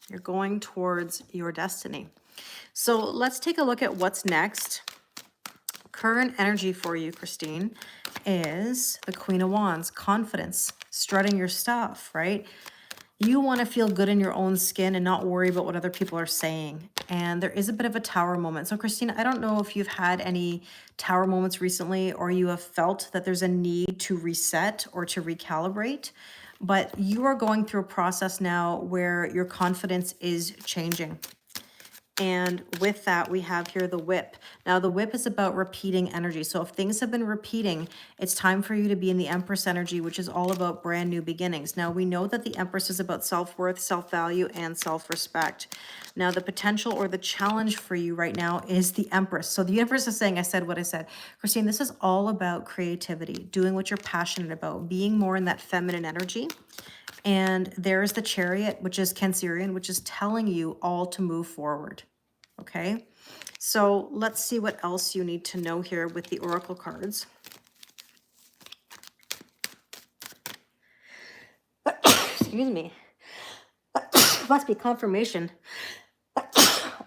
You're going towards your destiny. So let's take a look at what's next. Current energy for you, Christine, is the Queen of Wands, confidence, strutting your stuff, right? You want to feel good in your own skin and not worry about what other people are saying. And there is a bit of a tower moment. So Christina, I don't know if you've had any tower moments recently, or you have felt that there's a need to reset or to recalibrate, but you are going through a process now where your confidence is changing. And with that, we have here the whip. Now, the whip is about repeating energy. So if things have been repeating, it's time for you to be in the Empress energy, which is all about brand new beginnings. Now, we know that the Empress is about self-worth, self-value, and self-respect. Now, the potential or the challenge for you right now is the Empress. So the universe is saying, I said what I said. Christine, this is all about creativity, doing what you're passionate about, being more in that feminine energy. And there's the Chariot, which is Cancerian, which is telling you all to move forward. Okay, so let's see what else you need to know here with the Oracle cards. Excuse me. Must be confirmation.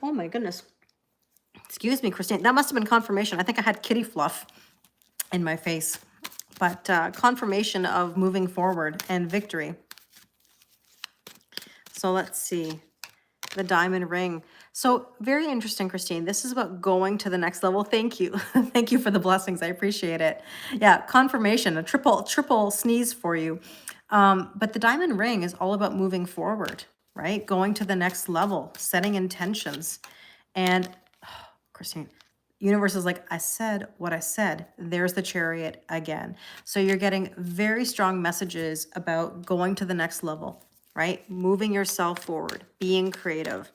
Oh my goodness. Excuse me, Christine. That must have been confirmation. I think I had kitty fluff in my face. But confirmation of moving forward and victory. So let's see. The diamond ring. So very interesting, Christine. This is about going to the next level. Thank you. Thank you for the blessings. I appreciate it. Yeah, confirmation, a triple sneeze for you. But the diamond ring is all about moving forward, right? Going to the next level, setting intentions. And Christine, universe is like, I said what I said. There's the Chariot again. So you're getting very strong messages about going to the next level, right? Moving yourself forward, being creative.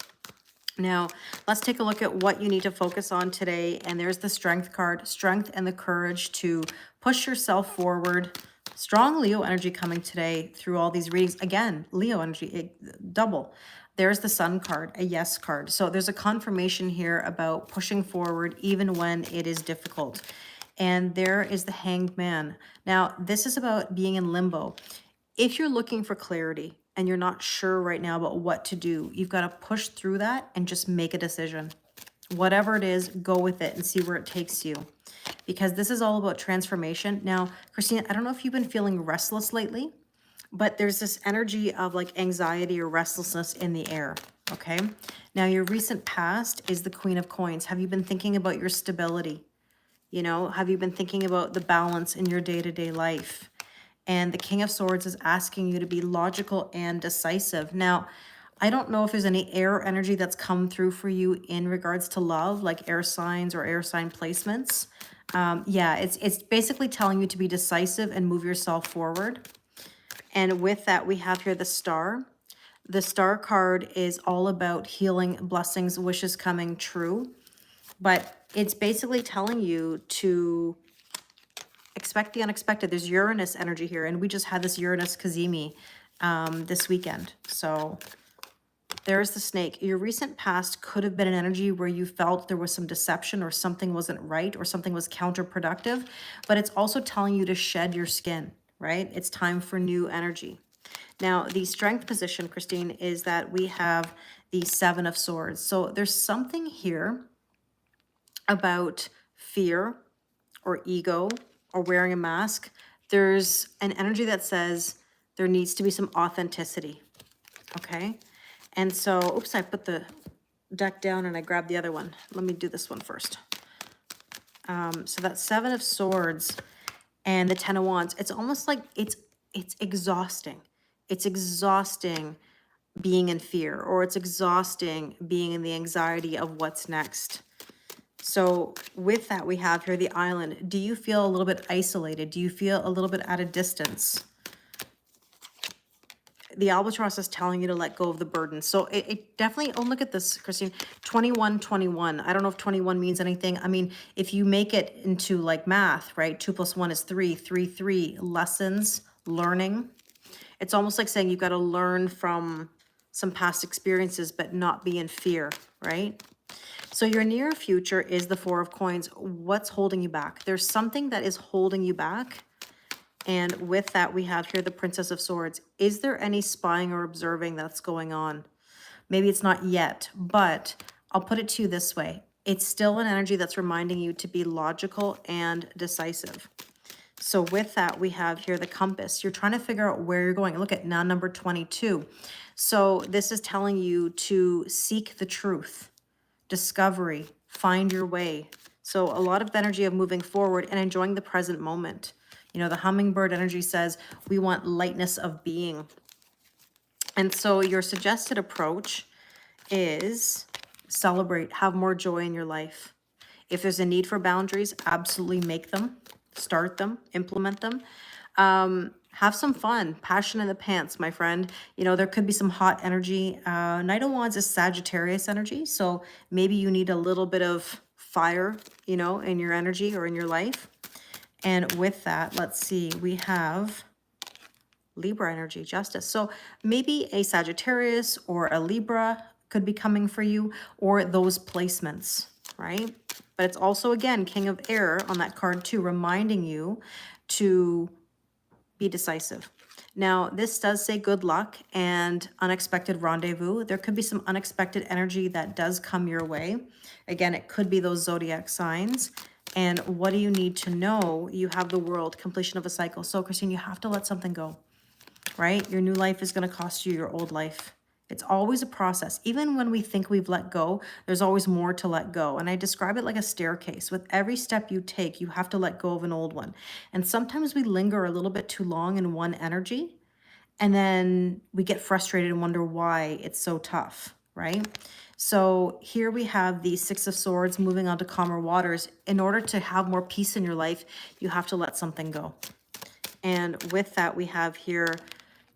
Now, let's take a look at what you need to focus on today. And there's the Strength card, strength and the courage to push yourself forward. Strong Leo energy coming today through all these readings. Again, Leo energy, double. There's the Sun card, a yes card. So there's a confirmation here about pushing forward even when it is difficult. And there is the Hanged Man. Now, this is about being in limbo. If you're looking for clarity and you're not sure right now about what to do, you've got to push through that and just make a decision. Whatever it is, go with it and see where it takes you. Because this is all about transformation. Now, Christina, I don't know if you've been feeling restless lately, but there's this energy of like anxiety or restlessness in the air, okay? Now, your recent past is the Queen of Coins. Have you been thinking about your stability? You know, have you been thinking about the balance in your day-to-day life? And the King of Swords is asking you to be logical and decisive. Now, I don't know if there's any air energy that's come through for you in regards to love, like air signs or air sign placements. Yeah, it's basically telling you to be decisive and move yourself forward. And with that, we have here the Star. The Star card is all about healing, blessings, wishes coming true. But it's basically telling you to expect the unexpected. There's Uranus energy here, and we just had this Uranus Kazemi this weekend. So there's the Snake. Your recent past could have been an energy where you felt there was some deception or something wasn't right or something was counterproductive, but it's also telling you to shed your skin, right? It's time for new energy. Now, the Strength position, Christine, is that we have the Seven of Swords. So there's something here about fear or ego or wearing a mask. There's an energy that says there needs to be some authenticity, okay? And so, oops, I put the deck down and I grabbed the other one. Let me do this one first. So that's Seven of Swords and the Ten of Wands. It's almost like it's exhausting. It's exhausting being in fear, or it's exhausting being in the anxiety of what's next. So with that, we have here the Island. Do you feel a little bit isolated? Do you feel a little bit at a distance? The Albatross is telling you to let go of the burden. So it definitely, oh, look at this, Christine, 21. I don't know if 21 means anything. I mean, if you make it into like math, right? 2 + 1 is 3, 3, lessons, learning. It's almost like saying you've got to learn from some past experiences, but not be in fear, right? So your near future is the Four of Coins. What's holding you back? There's something that is holding you back. And with that, we have here the Princess of Swords. Is there any spying or observing that's going on? Maybe it's not yet, but I'll put it to you this way. It's still an energy that's reminding you to be logical and decisive. So with that, we have here the Compass. You're trying to figure out where you're going. Look at now number 22. So this is telling you to seek the truth, discovery, find your way. So a lot of the energy of moving forward and enjoying the present moment. You know, the hummingbird energy says we want lightness of being. And so your suggested approach is celebrate, have more joy in your life. If there's a need for boundaries, absolutely make them, start them, implement them. Have some fun, passion in the pants, my friend. You know, there could be some hot energy. Knight of Wands is Sagittarius energy. So maybe you need a little bit of fire, you know, in your energy or in your life. And with that, let's see, we have Libra energy, justice. So maybe a Sagittarius or a Libra could be coming for you, or those placements, right? But it's also, again, King of Air on that card too, reminding you to be decisive. Now, this does say good luck and unexpected rendezvous. There could be some unexpected energy that does come your way. Again, it could be those zodiac signs. And what do you need to know? You have the world, completion of a cycle. So, Christine, you have to let something go, right? Your new life is going to cost you your old life. It's always a process. Even when we think we've let go, there's always more to let go. And I describe it like a staircase. With every step you take, you have to let go of an old one. And sometimes we linger a little bit too long in one energy, and then we get frustrated and wonder why it's so tough, right? So here we have the Six of Swords moving on to calmer waters. In order to have more peace in your life, you have to let something go. And with that, we have here,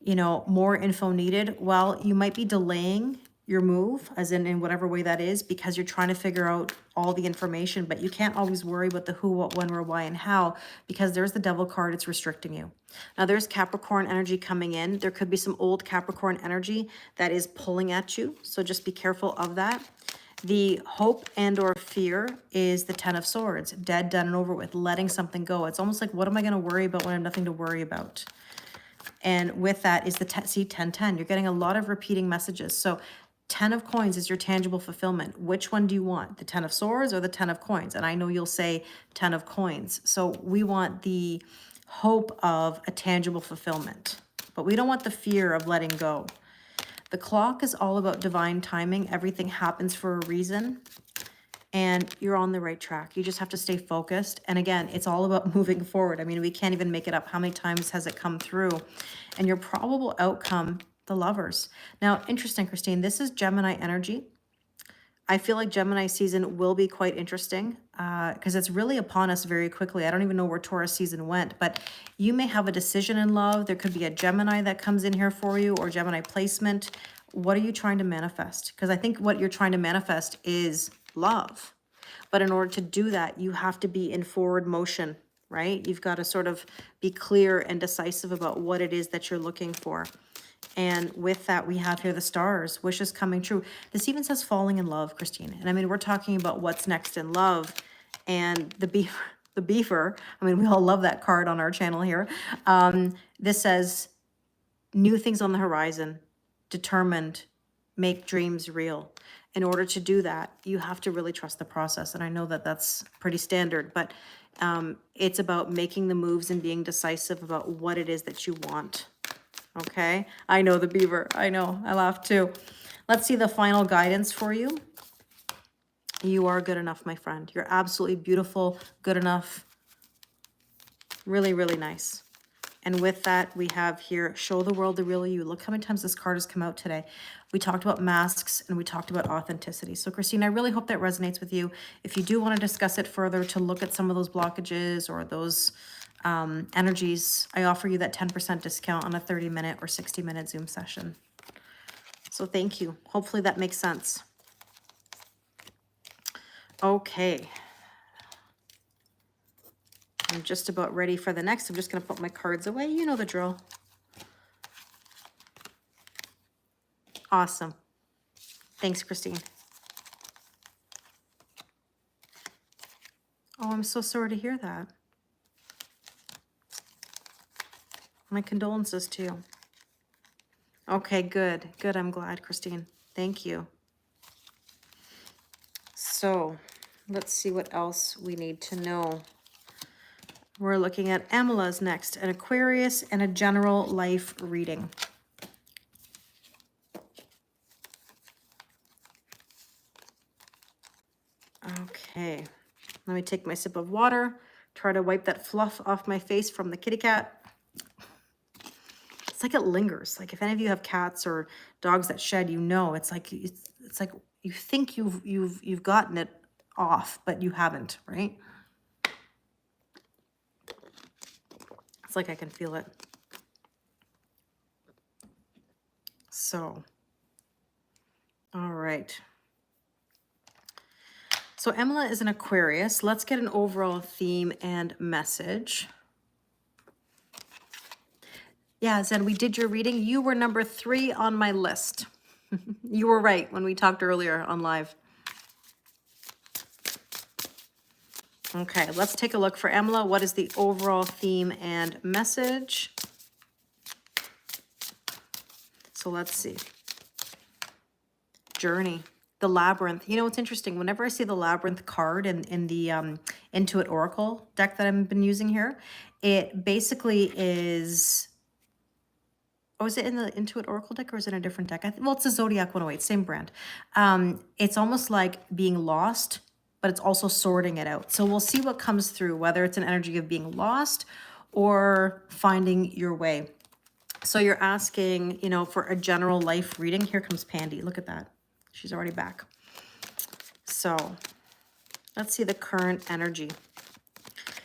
you know, more info needed. Well, you might be delaying your move, as in whatever way that is, because you're trying to figure out all the information, but you can't always worry about the who, what, when, where, why, and how, because there's the Devil card, it's restricting you. Now there's Capricorn energy coming in. There could be some old Capricorn energy that is pulling at you, so just be careful of that. The hope and or fear is the Ten of Swords, dead, done, and over with, letting something go. It's almost like, what am I going to worry about when I have nothing to worry about? And with that is the C1010. You're getting a lot of repeating messages. So 10 of coins is your tangible fulfillment. Which one do you want? The 10 of swords or the 10 of coins? And I know you'll say 10 of coins. So we want the hope of a tangible fulfillment, but we don't want the fear of letting go. The clock is all about divine timing. Everything happens for a reason. And you're on the right track. You just have to stay focused. And again, it's all about moving forward. I mean, we can't even make it up. How many times has it come through? And your probable outcome, the Lovers. Now, interesting, Christine, this is Gemini energy. I feel like Gemini season will be quite interesting because it's really upon us very quickly. I don't even know where Taurus season went, but you may have a decision in love. There could be a Gemini that comes in here for you, or Gemini placement. What are you trying to manifest? Because I think what you're trying to manifest is love. But in order to do that, you have to be in forward motion, right? You've got to sort of be clear and decisive about what it is that you're looking for. And with that, we have here the stars, wishes coming true. This even says falling in love, Christine. And I mean, we're talking about what's next in love. And the beaver, I mean, we all love that card on our channel here. This says new things on the horizon, determined, make dreams real. In order to do that, you have to really trust the process. And I know that that's pretty standard, but it's about making the moves and being decisive about what it is that you want. Okay, I know the beaver. I know, I laugh too. Let's see the final guidance for you. You are good enough, my friend. You're absolutely beautiful, good enough. Really, really nice. And with that, we have here, show the world the real you. Look how many times this card has come out today. We talked about masks and we talked about authenticity. So Christine, I really hope that resonates with you. If you do want to discuss it further, to look at some of those blockages or those energies, I offer you that 10% discount on a 30-minute or 60-minute Zoom session. So thank you. Hopefully that makes sense. Okay. I'm just about ready for the next. I'm just going to put my cards away. You know the drill. Awesome. Thanks, Christine. Oh, I'm so sorry to hear that. My condolences to you. Okay, good. Good. I'm glad, Christine. Thank you. So let's see what else we need to know. We're looking at Emila's next, an Aquarius and a general life reading. Okay, let me take my sip of water, try to wipe that fluff off my face from the kitty cat. It's like it lingers. Like if any of you have cats or dogs that shed, you know, it's like you think you've gotten it off, but you haven't, right? It's like I can feel it. So, all right. So Emila is an Aquarius. Let's get an overall theme and message. Yeah, Zen, we did your reading. You were number 3 on my list. You were right when we talked earlier on live. Okay, let's take a look for Emila. What is the overall theme and message? So let's see. Journey, the labyrinth. You know, it's interesting. Whenever I see the labyrinth card in the Intuit Oracle deck that I've been using here, it basically is. Oh, is it in the Intuit Oracle deck or is it a different deck? Well, it's a Zodiac 108, same brand. It's almost like being lost, but it's also sorting it out. So we'll see what comes through, whether it's an energy of being lost or finding your way. So you're asking, you know, for a general life reading. Here comes Pandy. Look at that. She's already back. So let's see the current energy.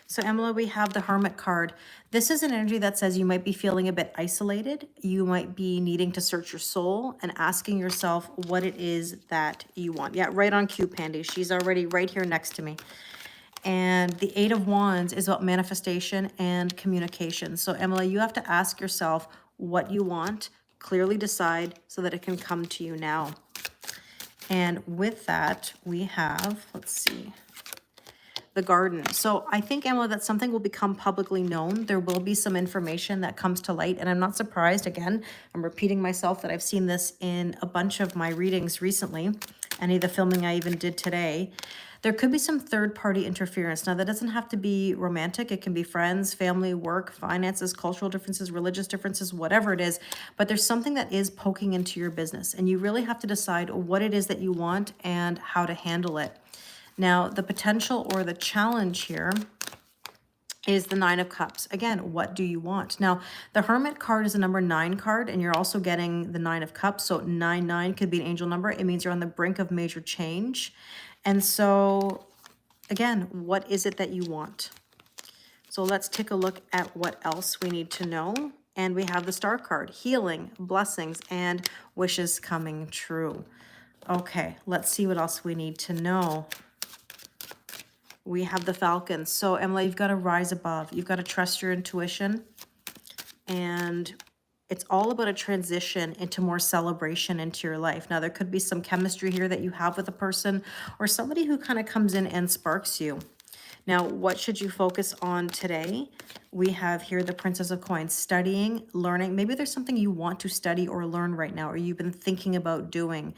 So Emila, we have the Hermit card. This is an energy that says you might be feeling a bit isolated. You might be needing to search your soul and asking yourself what it is that you want. Yeah, right on cue, Pandy. She's already right here next to me. And the 8 of Wands is about manifestation and communication. So Emila, you have to ask yourself what you want, clearly decide so that it can come to you now. And with that, we have, let's see, the garden. So I think, Emma, that something will become publicly known. There will be some information that comes to light. And I'm not surprised, again, I'm repeating myself, that I've seen this in a bunch of my readings recently. Any of the filming I even did today. There could be some third-party interference. Now, that doesn't have to be romantic. It can be friends, family, work, finances, cultural differences, religious differences, whatever it is. But there's something that is poking into your business. And you really have to decide what it is that you want and how to handle it. Now, the potential or the challenge here is the 9 of Cups. Again, what do you want? Now, the Hermit card is a number 9 card, and you're also getting the 9 of Cups. So 9 could be an angel number. It means you're on the brink of major change. And so, again, what is it that you want? So let's take a look at what else we need to know. And we have the Star card, healing, blessings, and wishes coming true. Okay, let's see what else we need to know. We have the Falcon. So Emily, you've got to rise above. You've got to trust your intuition. And it's all about a transition into more celebration into your life. Now, there could be some chemistry here that you have with a person or somebody who kind of comes in and sparks you. Now, what should you focus on today? We have here the Princess of Coins, studying, learning. Maybe there's something you want to study or learn right now, or you've been thinking about doing.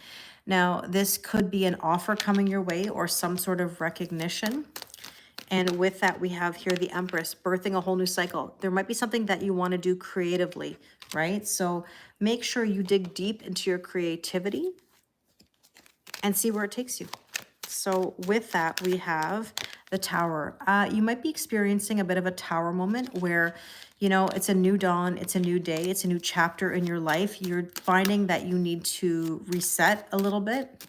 Now, this could be an offer coming your way or some sort of recognition. And with that, we have here the Empress, birthing a whole new cycle. There might be something that you want to do creatively, right? So make sure you dig deep into your creativity and see where it takes you. So with that, we have the Tower. You might be experiencing a bit of a Tower moment where, you know, it's a new dawn, it's a new day, it's a new chapter in your life. You're finding that you need to reset a little bit.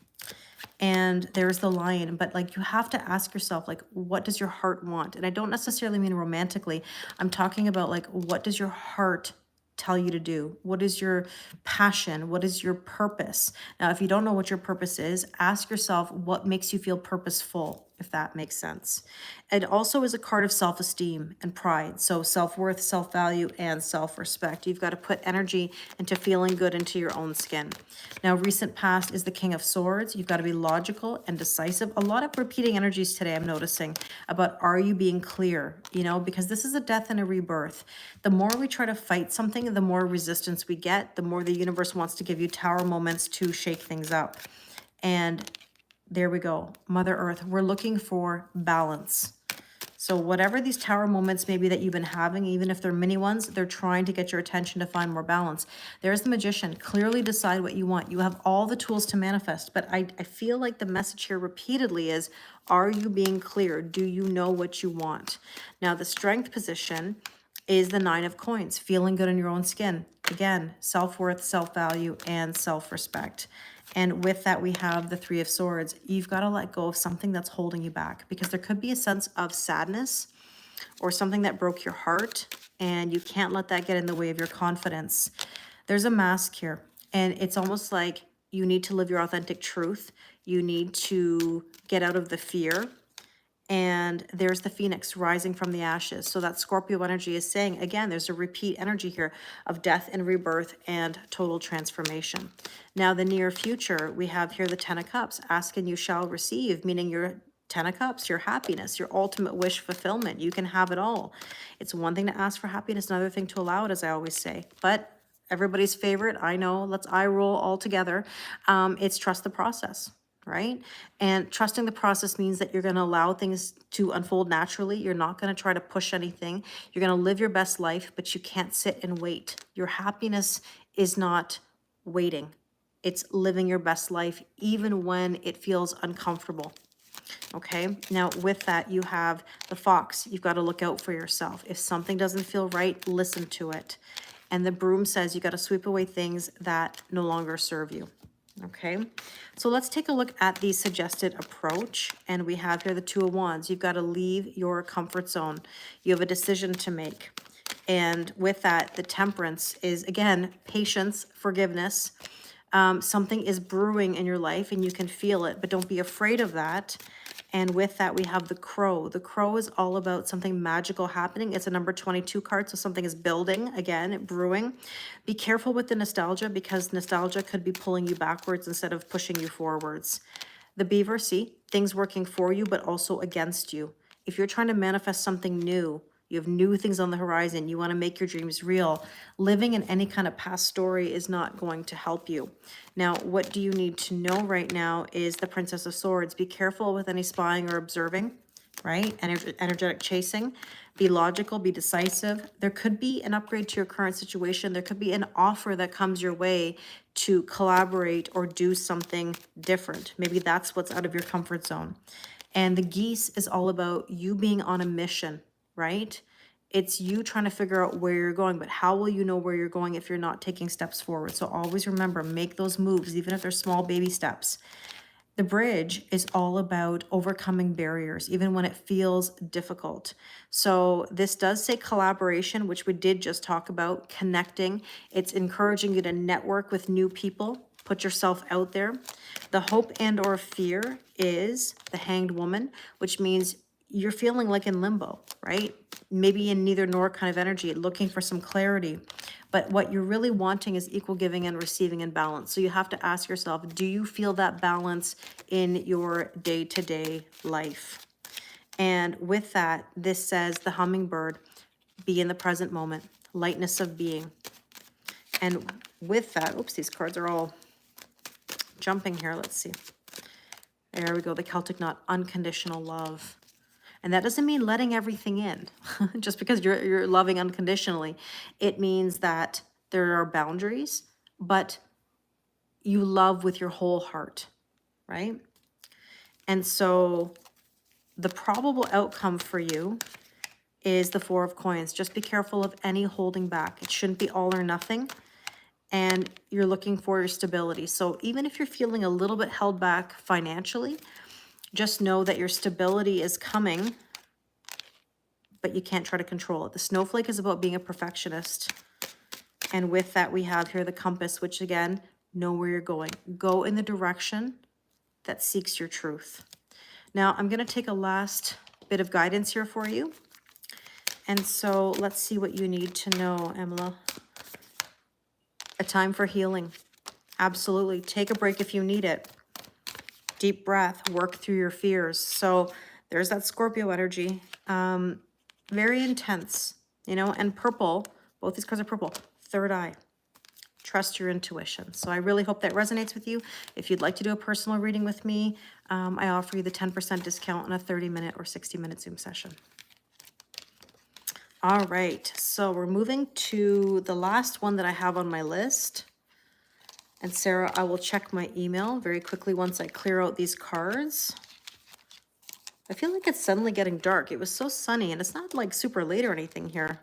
And there's the Lion, but like you have to ask yourself, like, what does your heart want? And I don't necessarily mean romantically. I'm talking about like, what does your heart tell you to do? What is your passion? What is your purpose? Now, if you don't know what your purpose is, ask yourself what makes you feel purposeful, if that makes sense. It also is a card of self-esteem and pride. So self-worth, self-value, and self-respect. You've got to put energy into feeling good into your own skin. Now, recent past is the King of Swords. You've got to be logical and decisive. A lot of repeating energies today I'm noticing about, are you being clear? You know, because this is a death and a rebirth. The more we try to fight something, the more resistance we get, the more the universe wants to give you Tower moments to shake things up. And there we go. Mother Earth, we're looking for balance. So whatever these Tower moments maybe that you've been having, even if they're mini ones, they're trying to get your attention to find more balance. There's the Magician. Clearly decide what you want. You have all the tools to manifest, but I feel like the message here repeatedly is, are you being clear? Do you know what you want? Now, the Strength position is the 9 of Coins, feeling good in your own skin. Again, self-worth, self-value, and self-respect. And with that, we have the 3 of Swords. You've got to let go of something that's holding you back, because there could be a sense of sadness or something that broke your heart, and you can't let that get in the way of your confidence. There's a mask here, and it's almost like you need to live your authentic truth. You need to get out of the fear And there's the phoenix rising from the ashes. So that Scorpio energy is saying, again, there's a repeat energy here of death and rebirth and total transformation. Now, the near future, we have here the 10 of Cups. Ask and you shall receive, meaning your 10 of Cups, your happiness, your ultimate wish fulfillment. You can have it all. It's one thing to ask for happiness, another thing to allow it, as I always say. But everybody's favorite, I know, let's eye roll all together. It's trust the process, right? And trusting the process means that you're going to allow things to unfold naturally. You're not going to try to push anything. You're going to live your best life, but you can't sit and wait. Your happiness is not waiting. It's living your best life, even when it feels uncomfortable. Okay, now with that, you have the fox. You've got to look out for yourself. If something doesn't feel right, listen to it. And the broom says you got to sweep away things that no longer serve you. Okay, so let's take a look at the suggested approach. And we have here the Two of Wands. You've got to leave your comfort zone. You have a decision to make. And with that, the Temperance is, again, patience, forgiveness. Something is brewing in your life and you can feel it, but don't be afraid of that. And with that, we have the Crow. The Crow is all about something magical happening. It's a number 22 card, so something is building, again, brewing. Be careful with the nostalgia, because nostalgia could be pulling you backwards instead of pushing you forwards. The Beaver, see, things working for you, but also against you. If you're trying to manifest something new, you have new things on the horizon, you want to make your dreams real, living in any kind of past story is not going to help you. Now, what do you need to know right now is the Princess of Swords. Be careful with any spying or observing, right? Energetic chasing. Be logical, be decisive. There could be an upgrade to your current situation. There could be an offer that comes your way to collaborate or do something different. Maybe that's what's out of your comfort zone. And the Geese is all about you being on a mission, right? It's you trying to figure out where you're going, but how will you know where you're going if you're not taking steps forward? So always remember, make those moves, even if they're small baby steps. The Bridge is all about overcoming barriers, even when it feels difficult. So this does say collaboration, which we did just talk about, connecting. It's encouraging you to network with new people, put yourself out there. The Hope and or Fear is the Hanged Woman, which means you're feeling like in limbo, right? Maybe in neither nor kind of energy, looking for some clarity. But what you're really wanting is equal giving and receiving and balance. So you have to ask yourself, do you feel that balance in your day-to-day life? And with that, this says the Hummingbird, be in the present moment, lightness of being. And with that, oops, these cards are all jumping here. Let's see. There we go, the Celtic Knot, unconditional love. And that doesn't mean letting everything in, just because you're loving unconditionally. It means that there are boundaries, but you love with your whole heart, right? And so the probable outcome for you is the Four of Coins. Just be careful of any holding back. It shouldn't be all or nothing. And you're looking for your stability. So even if you're feeling a little bit held back financially, just know that your stability is coming, but you can't try to control it. The Snowflake is about being a perfectionist. And with that, we have here the Compass, which again, know where you're going. Go in the direction that seeks your truth. Now, I'm going to take a last bit of guidance here for you. And so let's see what you need to know, Emila. A time for healing. Absolutely. Take a break if you need it. Deep breath. Work through your fears. So there's that Scorpio energy. Very intense, you know, and purple. Both these cards are purple. Third eye. Trust your intuition. So I really hope that resonates with you. If you'd like to do a personal reading with me, I offer you the 10% discount on a 30-minute or 60-minute Zoom session. All right, so we're moving to the last one that I have on my list. And Sarah, I will check my email very quickly once I clear out these cards. I feel like it's suddenly getting dark. It was so sunny, and it's not like super late or anything here.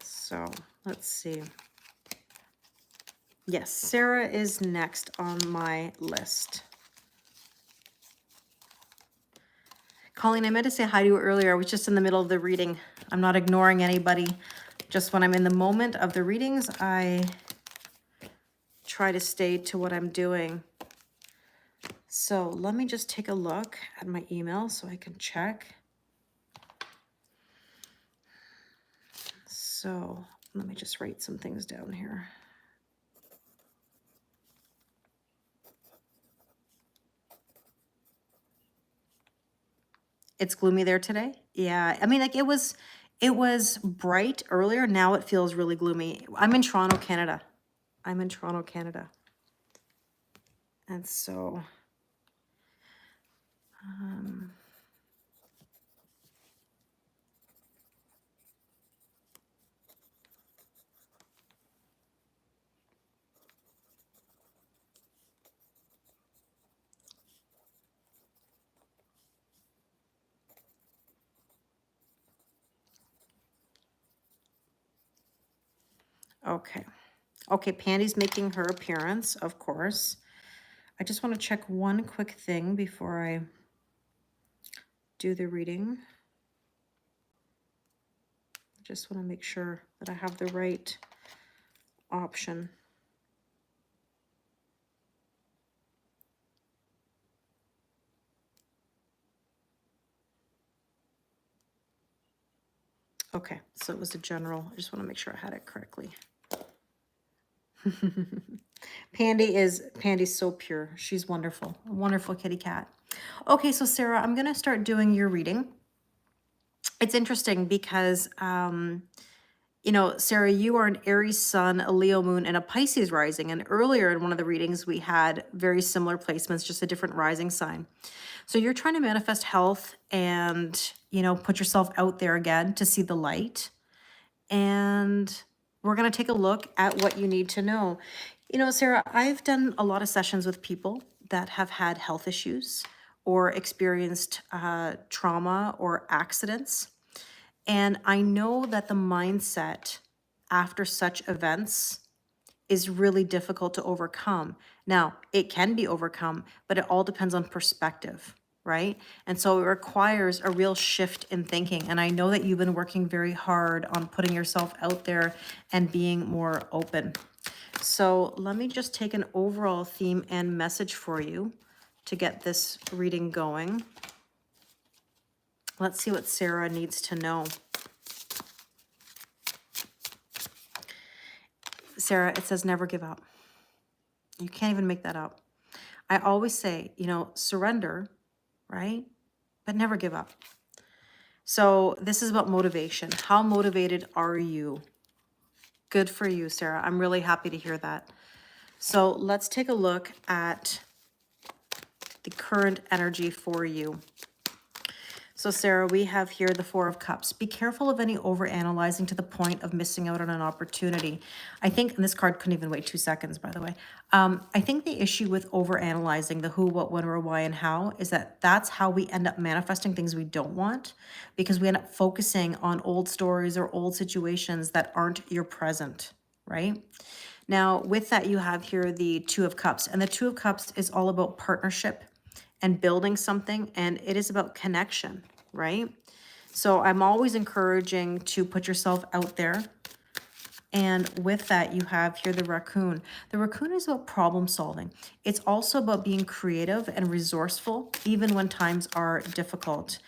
So let's see. Yes, Sarah is next on my list. Colleen, I meant to say hi to you earlier. I was just in the middle of the reading. I'm not ignoring anybody. Just when I'm in the moment of the readings, I try to stay to what I'm doing. So let me just take a look at my email so I can check. So let me just write some things down here. It's gloomy there today. Yeah, I mean, like it was bright earlier. Now it feels really gloomy. I'm in Toronto, Canada. I'm in Toronto, Canada. And so, okay. Okay, Pandy's making her appearance, of course. I just want to check one quick thing before I do the reading. I just want to make sure that I have the right option. Okay, so it was a general. I just want to make sure I had it correctly. Pandy's so pure. She's wonderful. A wonderful kitty cat. Okay, so Sarah, I'm going to start doing your reading. It's interesting because, you know, Sarah, you are an Aries sun, a Leo moon, and a Pisces rising. And earlier in one of the readings, we had very similar placements, just a different rising sign. So you're trying to manifest health and, you know, put yourself out there again to see the light. And we're going to take a look at what you need to know. You know, Sarah, I've done a lot of sessions with people that have had health issues or experienced trauma or accidents. And I know that the mindset after such events is really difficult to overcome. Now, it can be overcome, but it all depends on perspective, right? And so it requires a real shift in thinking. And I know that you've been working very hard on putting yourself out there and being more open. So let me just take an overall theme and message for you to get this reading going. Let's see what Sarah needs to know. Sarah, it says never give up. You can't even make that up. I always say, you know, surrender, right? But never give up. So this is about motivation. How motivated are you? Good for you, Sarah. I'm really happy to hear that. So let's take a look at the current energy for you. So Sarah, we have here the Four of Cups. Be careful of any overanalyzing to the point of missing out on an opportunity. I think, and this card couldn't even wait 2 seconds, by the way. I think the issue with overanalyzing the who, what, when, or why, and how is that that's how we end up manifesting things we don't want, because we end up focusing on old stories or old situations that aren't your present, right? Now, with that, you have here the Two of Cups, and the Two of Cups is all about partnership and building something, and it is about connection, right? So I'm always encouraging to put yourself out there. And with that, you have here the raccoon. The raccoon is about problem solving. It's also about being creative and resourceful, even when times are difficult.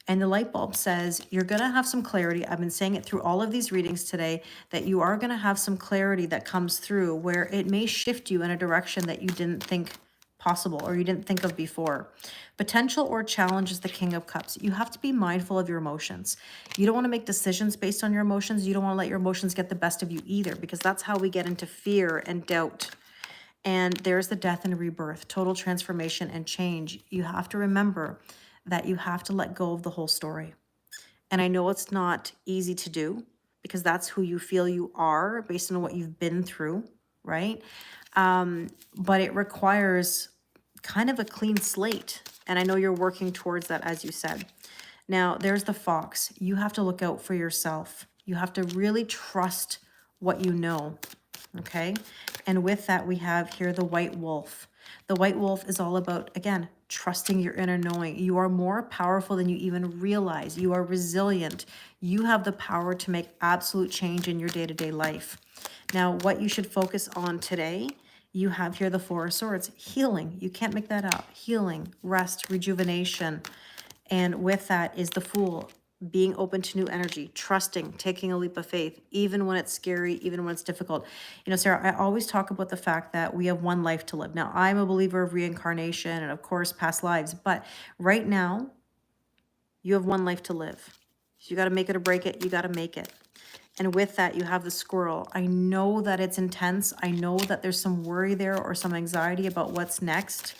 And the light bulb says you're going to have some clarity. I've been saying it through all of these readings today, that you are going to have some clarity that comes through where it may shift you in a direction that you didn't think possible or you didn't think of before. Potential or challenge is the King of Cups. You have to be mindful of your emotions. You don't want to make decisions based on your emotions. You don't want to let your emotions get the best of you either, because that's how we get into fear and doubt. And there's the death and rebirth, total transformation and change. You have to remember that you have to let go of the whole story. And I know it's not easy to do, because that's who you feel you are based on what you've been through, right? But it requires kind of a clean slate. And I know you're working towards that, as you said. Now, there's the fox. You have to look out for yourself. You have to really trust what you know, okay? And with that, we have here the white wolf. The white wolf is all about, again, trusting your inner knowing. You are more powerful than you even realize. You are resilient. You have the power to make absolute change in your day-to-day life. Now, what you should focus on today, you have here the Four of Swords, healing. You can't make that up. Healing, rest, rejuvenation. And with that is the Fool, being open to new energy, trusting, taking a leap of faith, even when it's scary, even when it's difficult. You know, Sarah, I always talk about the fact that we have one life to live. Now, I'm a believer of reincarnation and, of course, past lives. But right now, you have one life to live. So you got to make it or break it. You got to make it. And with that, you have the Squirrel. I know that it's intense. I know that there's some worry there or some anxiety about what's next.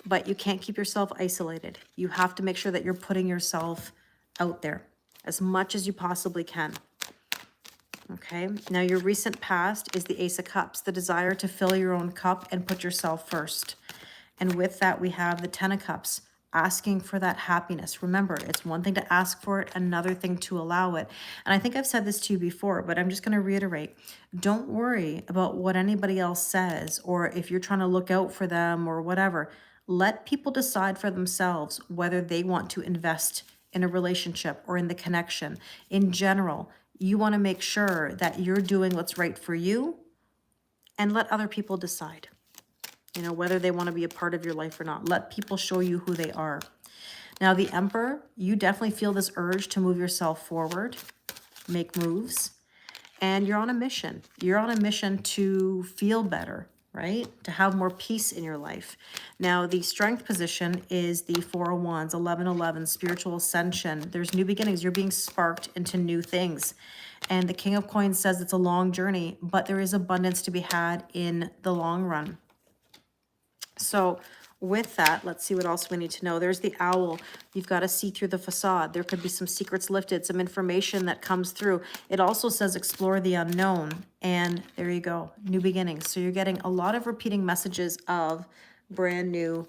But you can't keep yourself isolated. You have to make sure that you're putting yourself out there as much as you possibly can. Okay, now your recent past is the Ace of Cups, the desire to fill your own cup and put yourself first. And with that, we have the Ten of Cups, asking for that happiness. Remember, it's one thing to ask for it, another thing to allow it. And I think I've said this to you before, but I'm just going to reiterate. Don't worry about what anybody else says, or if you're trying to look out for them or whatever. Let people decide for themselves whether they want to invest in a relationship or in the connection. In general, you want to make sure that you're doing what's right for you and let other people decide. You know, whether they want to be a part of your life or not. Let people show you who they are. Now, the Emperor, you definitely feel this urge to move yourself forward, make moves, and you're on a mission. You're on a mission to feel better, right? To have more peace in your life. Now, the Strength position is the Four of Wands, 1111, spiritual ascension. There's new beginnings. You're being sparked into new things. And the King of Coins says it's a long journey, but there is abundance to be had in the long run. So with that, let's see what else we need to know. There's the Owl. You've got to see through the facade. There could be some secrets lifted, some information that comes through. It also says explore the unknown. And there you go, new beginnings. So you're getting a lot of repeating messages of brand new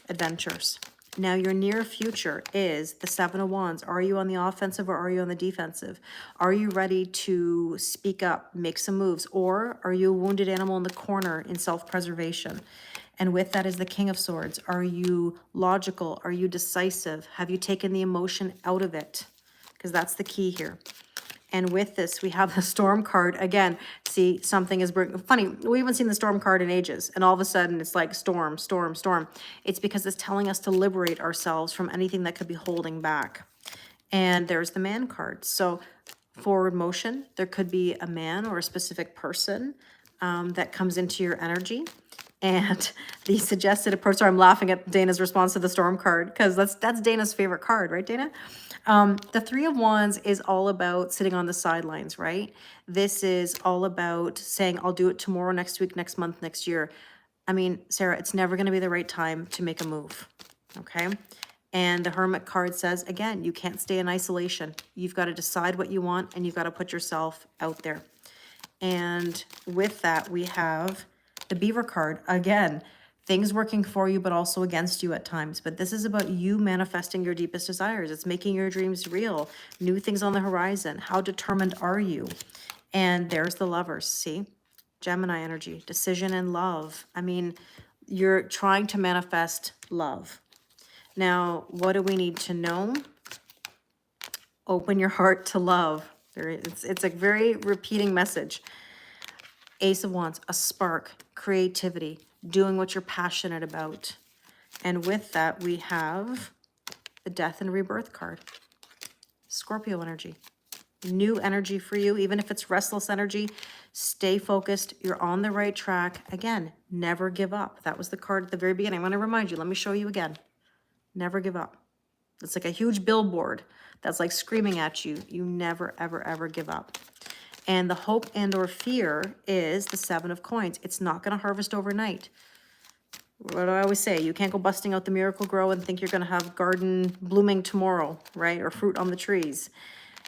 adventures. Now, your near future is the Seven of Wands. Are you on the offensive or are you on the defensive? Are you ready to speak up, make some moves, or are you a wounded animal in the corner in self-preservation? And with that is the King of Swords. Are you logical? Are you decisive? Have you taken the emotion out of it? Because that's the key here. And with this, we have the Storm card. Again, see, something is funny. We haven't seen the Storm card in ages. And all of a sudden, it's like storm, storm, storm. It's because it's telling us to liberate ourselves from anything that could be holding back. And there's the Man card. So forward motion, there could be a man or a specific person that comes into your energy. And the suggested approach, sorry, I'm laughing at Dana's response to the Storm card because that's Dana's favorite card, right, Dana? The Three of Wands is all about sitting on the sidelines, right? This is all about saying, I'll do it tomorrow, next week, next month, next year. I mean, Sarah, it's never going to be the right time to make a move, okay? And the Hermit card says, again, you can't stay in isolation. You've got to decide what you want and you've got to put yourself out there. And with that, we have the Beaver card. Again, things working for you, but also against you at times. But this is about you manifesting your deepest desires. It's making your dreams real. New things on the horizon. How determined are you? And there's the Lovers, see? Gemini energy, decision and love. I mean, you're trying to manifest love. Now, what do we need to know? Open your heart to love. It's a very repeating message. Ace of Wands, a spark, creativity, doing what you're passionate about. And with that, we have the Death and Rebirth card. Scorpio energy. New energy for you, even if it's restless energy. Stay focused. You're on the right track. Again, never give up. That was the card at the very beginning. I want to remind you. Let me show you again. Never give up. It's like a huge billboard that's like screaming at you. You never, ever, ever give up. And the hope and or fear is the Seven of Coins. It's not going to harvest overnight. What do I always say? You can't go busting out the Miracle Grow and think you're going to have garden blooming tomorrow, right? Or fruit on the trees.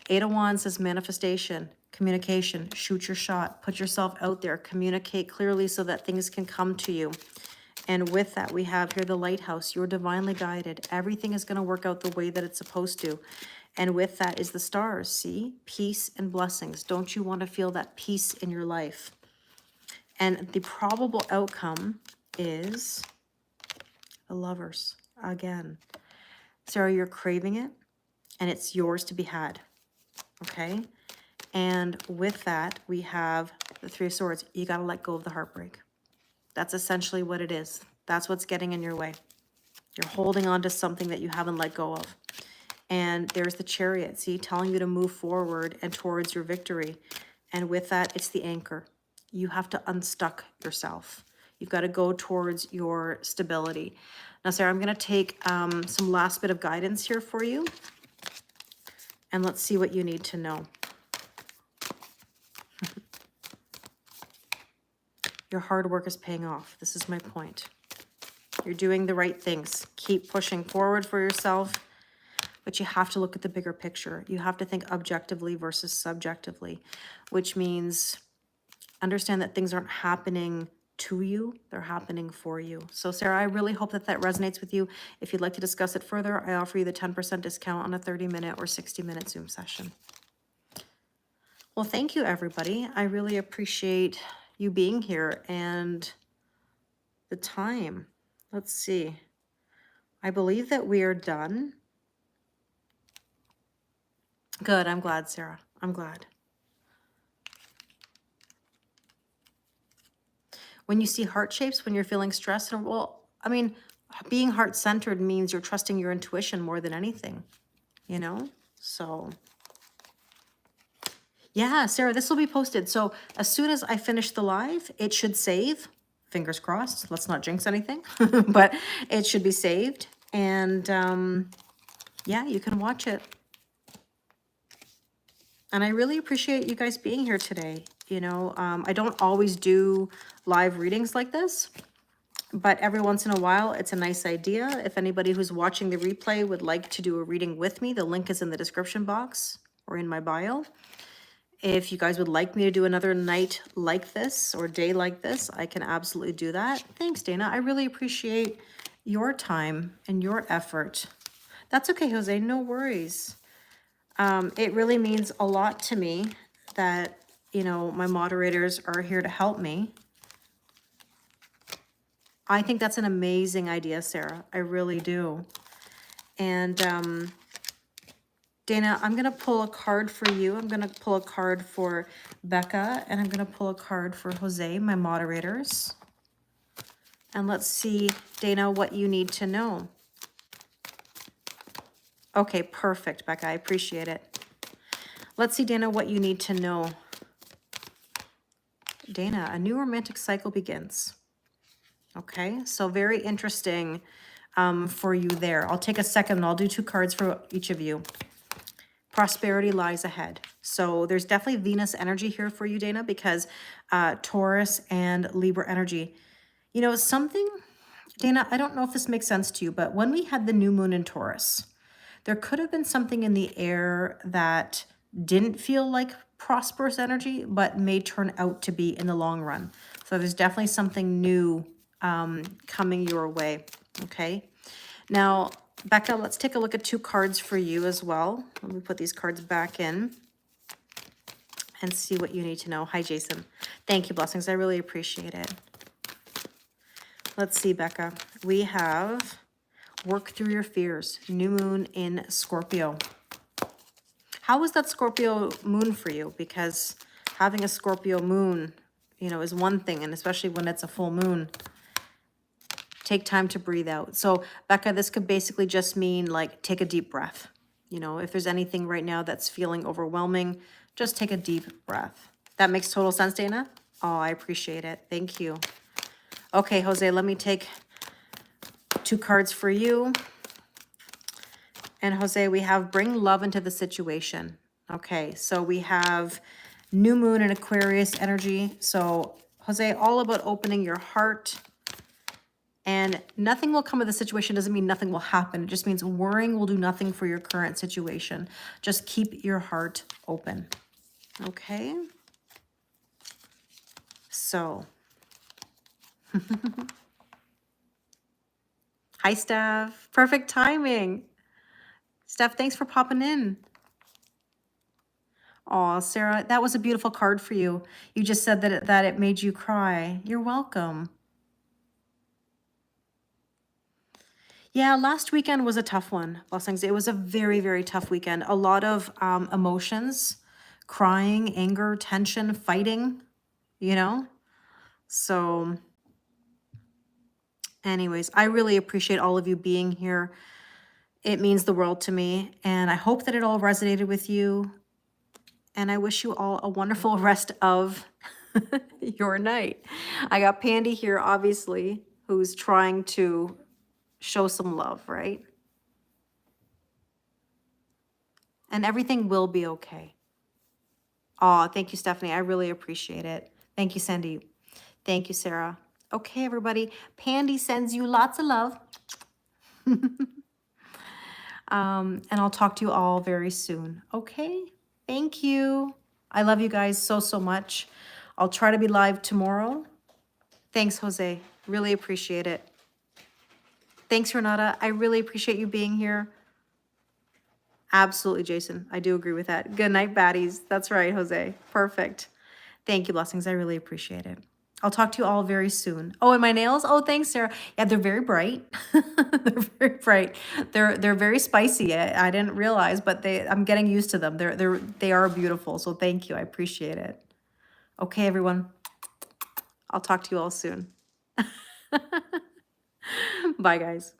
Eight of Wands says manifestation, communication, shoot your shot, put yourself out there, communicate clearly so that things can come to you. And with that, we have here the Lighthouse. You're divinely guided. Everything is going to work out the way that it's supposed to. And with that is the Stars, see? Peace and blessings. Don't you want to feel that peace in your life? And the probable outcome is The Lovers, again. Sarah, you're craving it, and it's yours to be had, okay? And with that, we have the Three of Swords. You got to let go of the heartbreak. That's essentially what it is. That's what's getting in your way. You're holding on to something that you haven't let go of. And there's the Chariot, see, telling you to move forward and towards your victory. And with that, it's the anchor. You have to unstuck yourself. You've got to go towards your stability. Now, Sarah, I'm going to take some last bit of guidance here for you. And let's see what you need to know. Your hard work is paying off. This is my point. You're doing the right things. Keep pushing forward for yourself, but you have to look at the bigger picture. You have to think objectively versus subjectively, which means understand that things aren't happening to you, they're happening for you. So Sarah, I really hope that that resonates with you. If you'd like to discuss it further, I offer you the 10% discount on a 30-minute or 60-minute Zoom session. Well, thank you, everybody. I really appreciate you being here and the time. Let's see. I believe that we are done. Good. I'm glad, Sarah. I'm glad. When you see heart shapes, when you're feeling stressed, well, I mean, being heart-centered means you're trusting your intuition more than anything, you know? So, yeah, Sarah, this will be posted. So as soon as I finish the live, it should save. Fingers crossed. Let's not jinx anything, but it should be saved. And yeah, you can watch it. And I really appreciate you guys being here today. You know, I don't always do live readings like this, but every once in a while, it's a nice idea. If anybody who's watching the replay would like to do a reading with me, the link is in the description box or in my bio. If you guys would like me to do another night like this or day like this, I can absolutely do that. Thanks, Dana. I really appreciate your time and your effort. That's okay, Jose. No worries. It really means a lot to me that, you know, my moderators are here to help me. I think that's an amazing idea, Sarah. I really do. And Dana, I'm going to pull a card for you. I'm going to pull a card for Becca, and I'm going to pull a card for Jose, my moderators. And let's see, Dana, what you need to know. Okay, perfect, Becca. I appreciate it. Let's see, Dana, what you need to know. Dana, a new romantic cycle begins. Okay, so very interesting for you there. I'll take a second and I'll do 2 cards for each of you. Prosperity lies ahead. So there's definitely Venus energy here for you, Dana, because Taurus and Libra energy. You know, something, Dana, I don't know if this makes sense to you, but when we had the new moon in Taurus, there could have been something in the air that didn't feel like prosperous energy, but may turn out to be in the long run. So there's definitely something new coming your way, okay? Now, Becca, let's take a look at 2 cards for you as well. Let me put these cards back in and see what you need to know. Hi, Jason. Thank you, blessings. I really appreciate it. Let's see, Becca. We have work through your fears. New moon in Scorpio. How was that Scorpio moon for you? Because having a Scorpio moon, you know, is one thing, and especially when it's a full moon. Take time to breathe out. So, Becca, this could basically just mean, like, take a deep breath. You know, if there's anything right now that's feeling overwhelming, just take a deep breath. That makes total sense, Dana? Oh, I appreciate it. Thank you. Okay, Jose, let me take 2 cards for you. And Jose, we have bring love into the situation. Okay, so we have new moon and Aquarius energy. So, Jose, all about opening your heart. And nothing will come of the situation doesn't mean nothing will happen. It just means worrying will do nothing for your current situation. Just keep your heart open. Okay? So. Hi, Steph. Perfect timing. Steph, thanks for popping in. Oh, Sarah, that was a beautiful card for you. You just said that it made you cry. You're welcome. Yeah, last weekend was a tough one. Blessings. It was a very, very tough weekend. A lot of emotions, crying, anger, tension, fighting, you know? So, anyways, I really appreciate all of you being here. It means the world to me. And I hope that it all resonated with you. And I wish you all a wonderful rest of your night. I got Pandy here, obviously, who's trying to show some love, right? And everything will be okay. Oh, thank you, Stephanie. I really appreciate it. Thank you, Sandy. Thank you, Sarah. Okay, everybody. Pandy sends you lots of love. And I'll talk to you all very soon. Okay? Thank you. I love you guys so, so much. I'll try to be live tomorrow. Thanks, Jose. Really appreciate it. Thanks, Renata. I really appreciate you being here. Absolutely, Jason. I do agree with that. Good night, baddies. That's right, Jose. Perfect. Thank you, blessings. I really appreciate it. I'll talk to you all very soon. Oh, and my nails? Oh, thanks, Sarah. Yeah, they're very bright. They're very bright. They're very spicy. I didn't realize, but I'm getting used to them. They are beautiful. So thank you. I appreciate it. Okay, everyone. I'll talk to you all soon. Bye, guys.